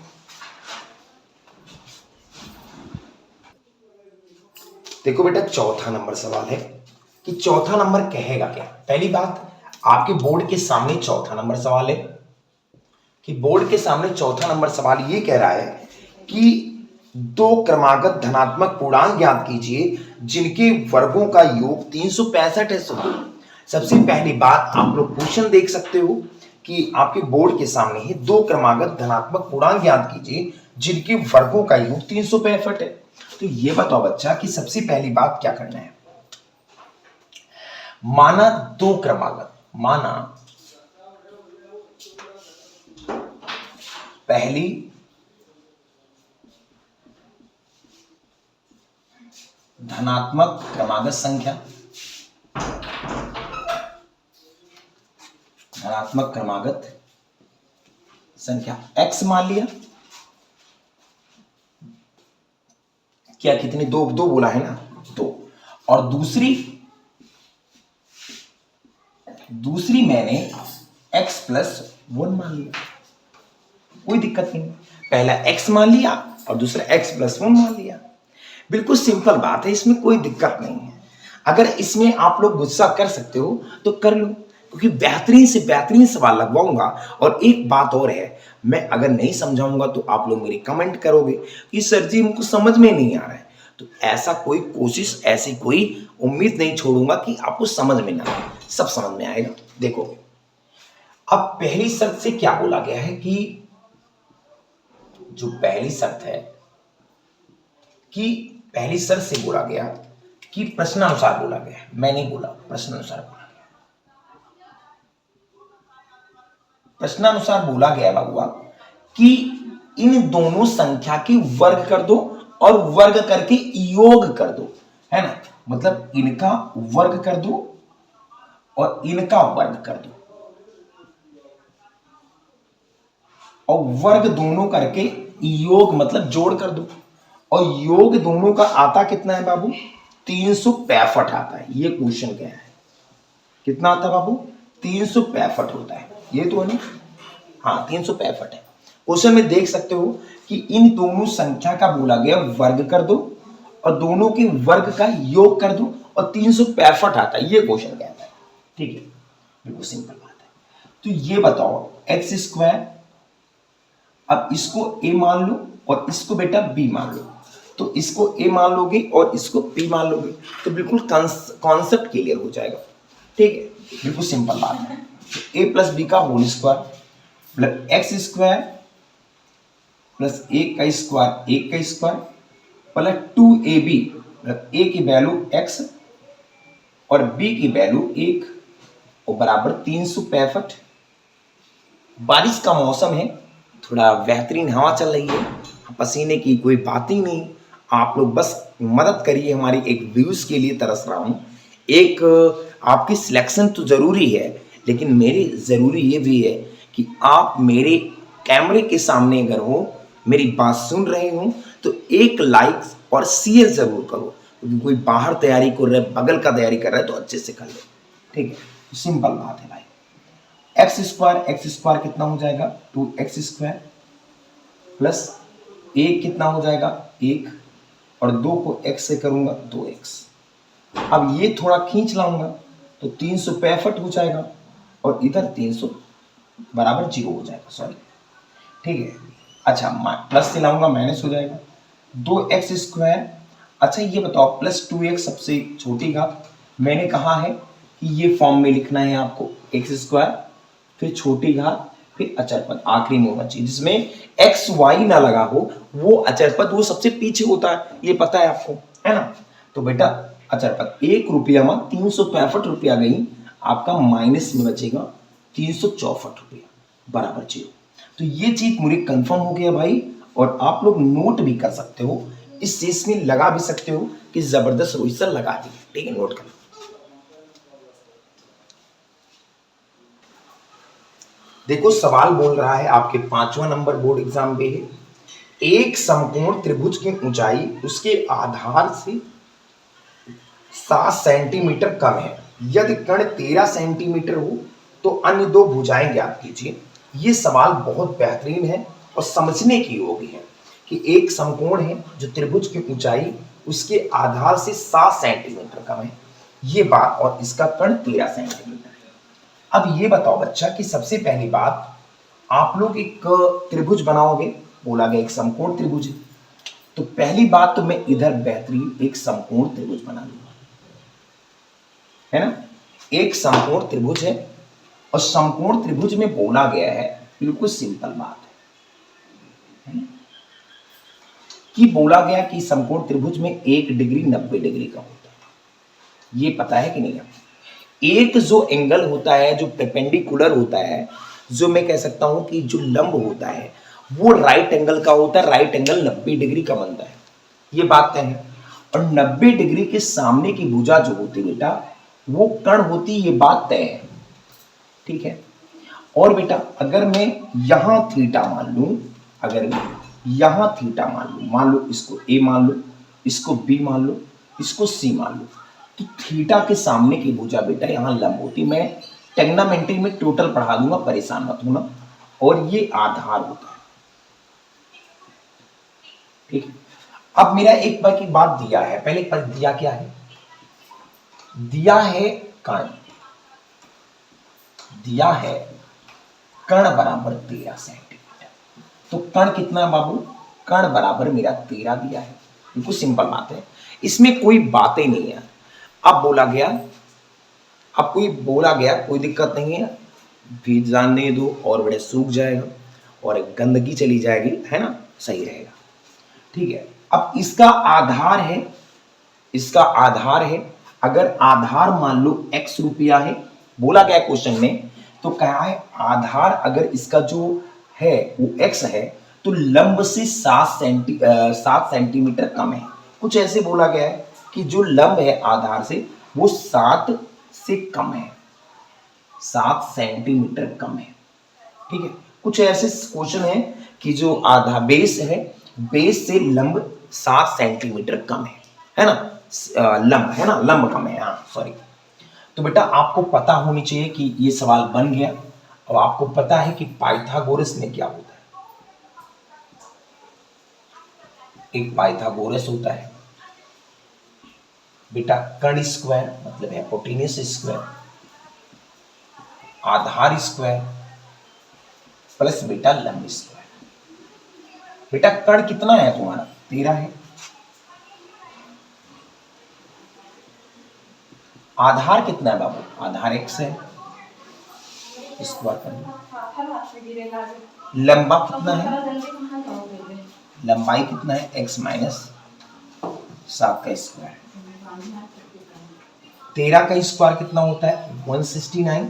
देखो बेटा चौथा नंबर सवाल है कि चौथा नंबर कहेगा क्या। पहली बात, आपके बोर्ड के सामने चौथा नंबर सवाल है कि बोर्ड के सामने चौथा नंबर सवाल ये कह रहा है कि दो क्रमागत धनात्मक पूर्णांक ज्ञात कीजिए जिनके वर्गों का योग 365 है। सबसे पहली बात, आप लोग क्वेश्चन देख सकते हो कि आपके बोर्ड के सामने ही दो क्रमागत धनात्मक पूर्णांक ज्ञात कीजिए जिनके वर्गों का योग 365 है। तो ये बताओ बच्चा कि सबसे पहली बात क्या करना है। माना दो क्रमागत, माना पहली धनात्मक क्रमागत संख्या, धनात्मक क्रमागत संख्या x मान लिया। क्या कितनी, दो दो बोला है ना, दो। और दूसरी मैंने x+1 मान लिया, कोई दिक्कत नहीं। पहला x मान लिया और दूसरा x+1 मान लिया। बिल्कुल सिंपल बात है, इसमें कोई दिक्कत नहीं है। अगर इसमें आप लोग गुस्सा कर सकते हो तो कर लो, क्योंकि बेहतरीन से बेहतरीन सवाल लगवाऊंगा। और एक बात और है, मैं अगर नहीं समझाऊंगा तो आप लोग मेरी कमेंट करोगे कि सर जी हमको समझ में नहीं आ रहा है। तो ऐसा कोई कोशिश, ऐसी कोई उम्मीद नहीं छोड़ूंगा कि आपको समझ में ना आए, सब समझ में आएगा, देखोगे। अब पहली शर्त से क्या बोला गया है कि जो पहली शर्त है कि पहली शर्त से बोला गया कि प्रश्नानुसार बोला गया, मैं नहीं बोला, प्रश्नानुसार बोला गया। प्रश्नानुसार बोला गया बाबूआ कि इन दोनों संख्या के वर्ग कर दो और वर्ग करके योग कर दो, है ना। मतलब इनका वर्ग कर दो और इनका वर्ग कर दो, और वर्ग दोनों करके योग मतलब जोड़ कर दो। और योग दोनों का आता कितना है बाबू, 365 आता है। ये क्वेश्चन क्या है, कितना आता है बाबू, 365 होता है। ये तो नहीं, हाँ 365 है। क्वेश्चन में देख सकते हो कि इन दोनों संख्या का बोला गया वर्ग कर दो और दोनों के वर्ग का योग कर दो और 365 आता है। ये क्वेश्चन कहता है, ठीक है, बिल्कुल सिंपल बात है। तो ये बताओ x², अब इसको a मान लो और इसको बेटा b मान लो। तो इसको a मान लोगे और इसको b मान लोगे तो बिल्कुल कॉन्सेप्ट क्लियर हो जाएगा, ठीक है, बिल्कुल सिंपल बात है। a+b का whole square plus x² plus a² plus 2ab, a की वैल्यू x और b की वैल्यू 1 और बराबर 365। बारिश का मौसम है, थोड़ा बेहतरीन हवा चल रही है, पसीने की कोई बात ही नहीं। आप लोग बस मदद करिए, हमारी एक व्यूज के लिए तरस रहा हूँ। एक आपकी सिलेक्शन तो जरूरी है, लेकिन मेरी जरूरी ये भी है कि आप मेरे कैमरे के सामने अगर हो, मेरी बात सुन रहे हो, तो एक लाइक और शेयर जरूर करो, क्योंकि कोई बाहर तैयारी कर रहा है, बगल का तैयारी कर रहा है, तो अच्छे से कर ले, ठीक है। सिंपल बात है भाई। x² कितना हो जाएगा, 2x² प्लस 1 कितना हो जाएगा, 1 और 2 को x से करूंगा 2x। अब ये थोड़ा खींच लाऊंगा तो 365 हो जाएगा और इधर 300 बराबर 0 हो जाएगा, सॉरी, ठीक है। अच्छा, प्लस से लाऊंगा माइनस हो जाएगा, 2x²। अच्छा ये बताओ प्लस 2x सबसे छोटी घात, मैंने कहा है कि ये फॉर्म में लिखना है आपको, x² फिर छोटी घात फिर अचर पद आखिरी में होना चाहिए, जिसमें एक्स वाई ना लगा हो, वो अचर पद वो सबसे पीछे होता है, ये पता है आपको, है ना। तो बेटा अचर पद 1 रुपया में 365 रुपया गई, आपका माइनस में बचेगा 364 रुपया बराबर 0। तो ये चीज मुझे कंफर्म हो गया भाई, और आप लोग नोट भी कर सकते हो, इस चीज में लगा भी सकते हो कि जबरदस्त रोहित सर लगा दी। ठीक है, नोट कर। देखो सवाल बोल रहा है आपके 5वां नंबर बोर्ड एग्जाम पे है, एक समकोण त्रिभुज की ऊंचाई उसके आधार से 7 सेंटीमीटर कम है, यदि कर्ण 13 सेंटीमीटर हो तो अन्य दो भुजाएं ज्ञात कीजिए। ये सवाल बहुत बेहतरीन है और समझने की योग्य है कि एक समकोण है जो त्रिभुज की ऊंचाई उसके आधार से 7 सेंटीमीटर कम है, ये बात, और इसका कर्ण 13 सेंटीमीटर है। अब ये बताओ बच्चा कि सबसे पहली बात, आप लोग एक त्रिभुज बनाओगे, बोला गया एक समकोण त्रिभुज है, तो पहली बात तो मैं इधर बेहतरीन एक समकोण त्रिभुज बना लूंगा, है ना। एक समकोण त्रिभुज है, और समकोण त्रिभुज में बोला गया है, बिल्कुल सिंपल बात है ना? कि बोला गया कि समकोण त्रिभुज में 1 डिग्री 90 डिग्री का होता है, ये पता है कि नहीं आपको। एक जो एंगल होता है जो परपेंडिकुलर होता है, जो मैं कह सकता हूं कि जो लंब होता है वो राइट एंगल का होता है, राइट एंगल 90 डिग्री का बनता है, ये बात तय है। और 90 डिग्री के सामने की भुजा जो होती बेटा वो कर्ण होती, ये बात तय है। ठीक है, और बेटा अगर मैं यहां थीटा मान लूं, अगर मैं यहां थीटा मान लो इसको ए मान लो, इसको बी मान लो, इसको सी मान लो, तो थीटा के सामने की भुजा बेटा यहां लंब होती। मैं टेग्नामेंट्री में टोटल पढ़ा दूंगा, परेशान मत होना। और ये आधार होता है। ठीक है, अब मेरा एक बार की बात दिया है, पहले पर दिया क्या है, दिया है कर्ण, दिया है कर्ण बराबर 13 सेंटीमीटर। तो कर्ण कितना है बाबू, कर्ण बराबर मेरा 13 दिया है, बिल्कुल सिंपल बात है, इसमें कोई बातें नहीं है। अब बोला गया, अब कोई बोला गया कोई दिक्कत नहीं है, भी जानने दो और बड़े सूख जाएगा और गंदगी चली जाएगी, है ना, सही रहेगा। ठीक है, अब इसका आधार है, इसका आधार है, अगर आधार मान लो x रुपया है, बोला गया क्वेश्चन में, तो क्या है आधार अगर इसका जो है वो x है तो लंब से 7 सेंटीमीटर कम है। कुछ ऐसे बोला गया है कि जो लंब है आधार से वो 7 से कम है, 7 सेंटीमीटर कम है। ठीक है, कुछ ऐसे क्वेश्चन है कि जो आधा बेस है, बेस से लंब 7 सेंटीमीटर कम है ना, लंब है ना, लंब कम है, हाँ सॉरी। तो बेटा आपको पता होनी चाहिए कि ये सवाल बन गया। अब आपको पता है कि पाइथागोरस में क्या होता है, एक पाइथागोरस होता है बेटा, कर्ण स्क्वायर मतलब हाइपोटेन्यूज स्क्वायर, आधार स्क्वायर प्लस बेटा लंब स्क्वायर। बेटा कर्ण कितना है तुम्हारा, 13 है, आधार कितना है बाबू, आधार x है, स्क्वायर कर लो। लंबा कितना है, लंबाई कितना है, x माइनस 7 का स्क्वायर। 13 का स्क्वायर कितना होता है, 169,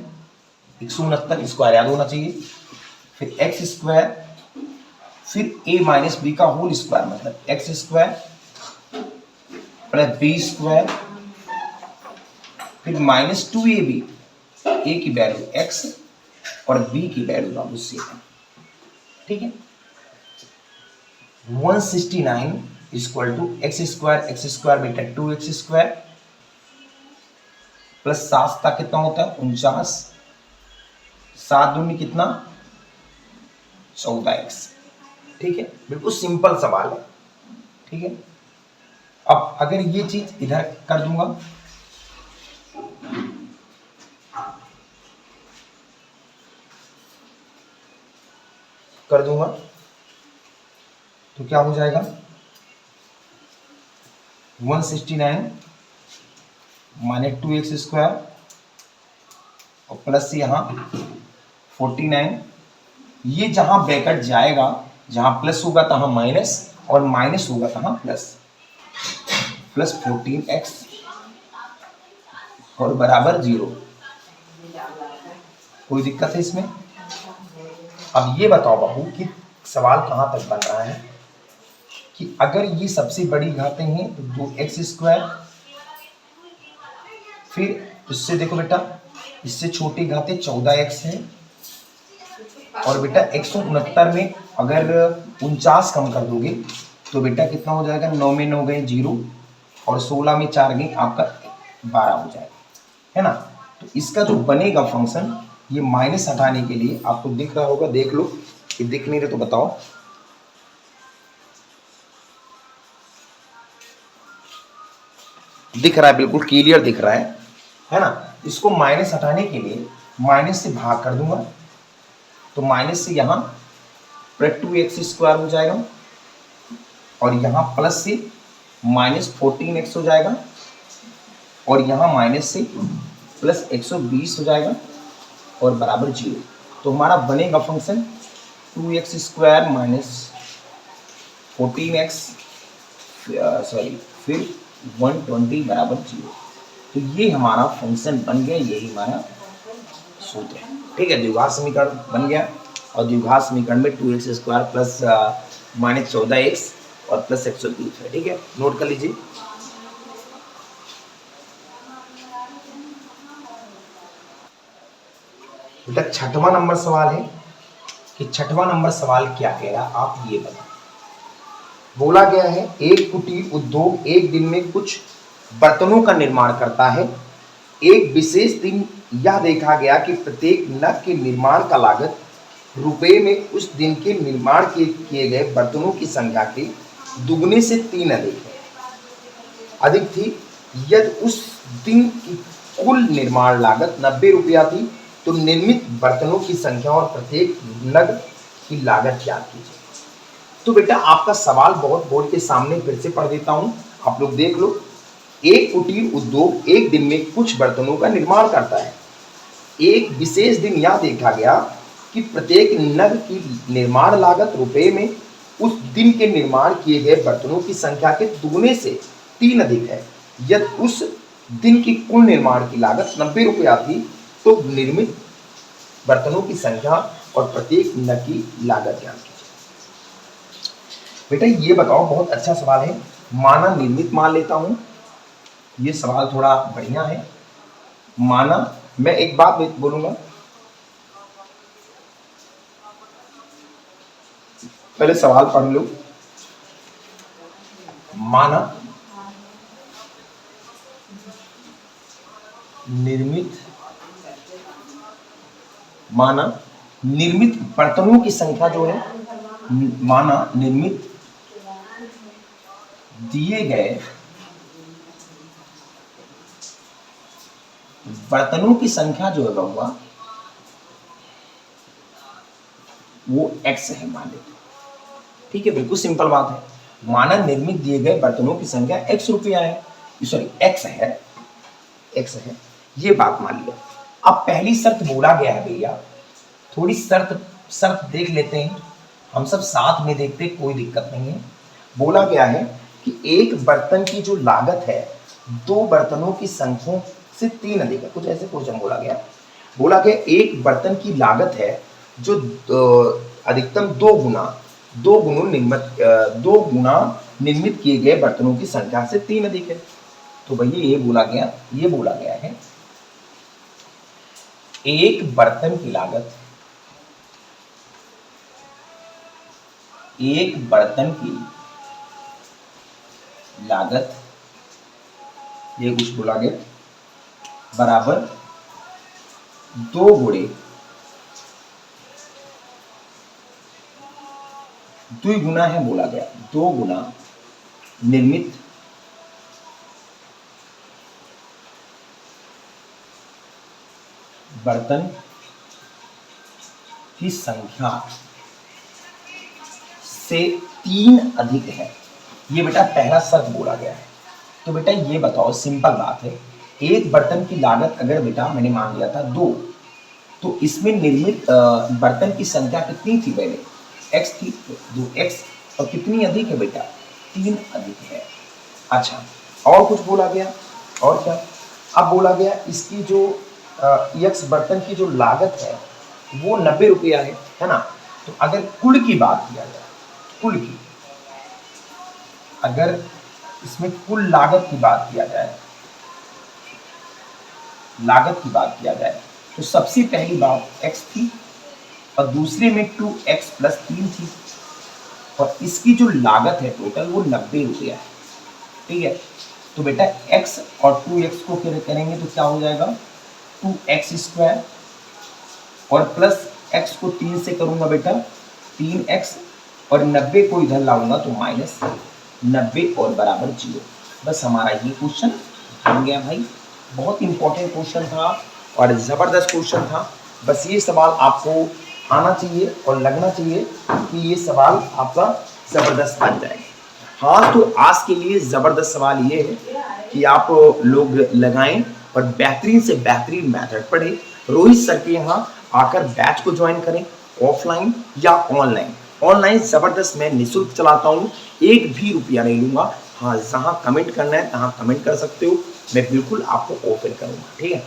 169 स्क्वायर याद होना चाहिए, फिर x स्क्वायर, फिर a माइनस बी का होल स्क्वायर मतलब x square plus B square, फिर माइनस 2ab, a की वैल्यू x और b की वैल्यू बाबू c है। ठीक है, 169 इक्वल टू एक्स स्क्वायर बेटा 2x स्क्वायर प्लस 7 तक कितना होता है 49, 7 दूनी कितना 14x। ठीक है, बिल्कुल सिंपल सवाल है। ठीक है, अब अगर ये चीज इधर कर दूंगा, तो क्या हो जाएगा 169 माइनस 2x स्क्वायर और प्लस यहाँ 49, ये जहां ब्रैकेट जाएगा, जहां प्लस होगा तहां माइनस और माइनस होगा तहां प्लस, प्लस 14x और बराबर 0। कोई दिक्कत है इसमें, अब ये बताओ बाबू कि सवाल कहाँ तक बन रहा है कि अगर ये सबसे बड़ी घातें हैं तो 2x², फिर इससे देखो बेटा इससे छोटी घातें 14x है, और बेटा 169 में अगर 49 कम कर दोगे तो बेटा कितना हो जाएगा, 9 में 9 गए 0, और 16 में 4 गए आपका 12 हो जाएगा, है ना। तो इसका जो बनेगा फंक्शन, ये माइनस हटाने के लिए आपको दिख रहा होगा, देख लो कि दिख नहीं रहे तो बताओ। दिख रहा है, बिल्कुल क्लियर दिख रहा है ना। इसको माइनस हटाने के लिए माइनस से भाग कर दूंगा, तो माइनस से यहाँ 2x² हो जाएगा, और यहाँ प्लस से -14x हो जाएगा, और यहाँ माइनस से प्लस 120 हो जाएगा, और बराबर 0। तो हमारा बनेगा फंक्शन 2x² - 14x फिर 120 बराबर 0। तो ये हमारा फंक्शन बन गया, यही हमारा सूत्र है। ठीक है, द्विघात समीकरण बन गया, और द्विघात समीकरण में 2x² प्लस -14x और प्लस 120 है। ठीक है, नोट कर लीजिए। बेटा छठवां नंबर सवाल है कि छठवां नंबर सवाल क्या कह रहा आप ये बताओ। बोला गया है एक कुटीर उद्योग एक दिन में कुछ बर्तनों का निर्माण करता है। एक विशेष दिन यह देखा गया कि प्रत्येक नग के निर्माण का लागत रुपए में उस दिन के निर्माण के किए गए बर्तनों की संख्या के दुगने से 3 अधिक थी। यदि उस दिन की कुल निर्माण लागत 90 रुपया थी तो निर्मित बर्तनों की संख्या और प्रत्येक नग की लागत ज्ञात कीजिए। तो बेटा आपका सवाल बहुत बोर्ड के सामने फिर से पढ़ देता हूं, आप लोग देख लो। एक कुटीर उद्योग एक दिन में कुछ बर्तनों का निर्माण करता है। एक विशेष दिन यह देखा गया कि प्रत्येक नग की निर्माण लागत रुपए में उस दिन के निर्माण किए गए बर्तनों की संख्या के दुगने से 3 अधिक है। यदि उस दिन की कुल निर्माण की लागत 90 रुपया थी तो निर्मित बर्तनों की संख्या और प्रत्येक नग की लागत ज्ञात कीजिए। बेटा ये बताओ, बहुत अच्छा सवाल है। माना निर्मित मान लेता हूं, ये सवाल थोड़ा बढ़िया है। माना, मैं एक बात बोलूंगा, पहले सवाल पढ़ लो। माना निर्मित बर्तनों की संख्या जो है, माना निर्मित दिए गए बर्तनों की संख्या जो है बाबा वो x है, मान लेते। ठीक है, बिल्कुल सिंपल बात है। माना निर्मित दिए गए बर्तनों की संख्या x रुपया है, सॉरी x है, ये बात मान लिया। अब पहली शर्त बोला गया है भैया, थोड़ी शर्त देख लेते हैं, हम सब साथ में देखते, कोई दिक्कत नहीं है। बोला गया है कि एक बर्तन की जो लागत है 2 बर्तनों की संख्या से 3 अधिक है, कुछ ऐसे क्वेश्चन बोला गया। एक बर्तन की लागत है जो अधिकतम 2 गुना निर्मित किए गए बर्तनों की संख्या से 3 अधिक है। तो भैया ये बोला गया है एक बर्तन की लागत ये कुछ बोला गया बराबर 2 गुणे द्विगुना है, बोला गया 2 गुना निर्मित बर्तन की संख्या से 3 अधिक है। ये बेटा पहला शर्त बोला गया है। तो बेटा ये बताओ, सिंपल बात है, एक बर्तन की लागत अगर बेटा मैंने मान लिया था 2, तो इसमें निर्मित बर्तन की संख्या कितनी थी, पहले x थी, 2x, और कितनी अधिक है बेटा, 3 अधिक है। अच्छा, और कुछ बोला गया, और क्या? अब बोला गया इसकी जो x बर्तन की जो लागत है वो 90 रुपया है ना। तो अगर कुल की बात किया जाए, कुल की, अगर इसमें कुल लागत की बात किया जाए, लागत की बात किया जाए, तो सबसे पहली बात x थी और दूसरे में 2x प्लस 3 थी, और इसकी जो लागत है टोटल वो 90 रुपया है। ठीक है, तो बेटा x और 2x को करेंगे तो क्या हो जाएगा, 2x स्क्वायर, और प्लस x को 3 से करूंगा बेटा 3x, और 90 को इधर लाऊंगा तो माइनस 90 और बराबर 0। बस हमारा ये क्वेश्चन बन गया भाई। बहुत इंपॉर्टेंट क्वेश्चन था और ज़बरदस्त क्वेश्चन था। बस ये सवाल आपको आना चाहिए और लगना चाहिए कि ये सवाल आपका ज़बरदस्त बन जाएगा। हाँ, तो आज के लिए ज़बरदस्त सवाल ये है कि आप लोग लगाएं और बेहतरीन से बेहतरीन मेथड पढ़ें। रोहित सर के यहाँ आकर बैच को ज्वाइन करें, ऑफलाइन या ऑनलाइन। ऑनलाइन ज़बरदस्त मैं निःशुल्क चलाता हूँ, एक भी रुपया नहीं लूँगा। हाँ, जहाँ कमेंट करना है तहाँ कमेंट कर सकते हो, मैं बिल्कुल आपको ओपन करूँगा। ठीक है।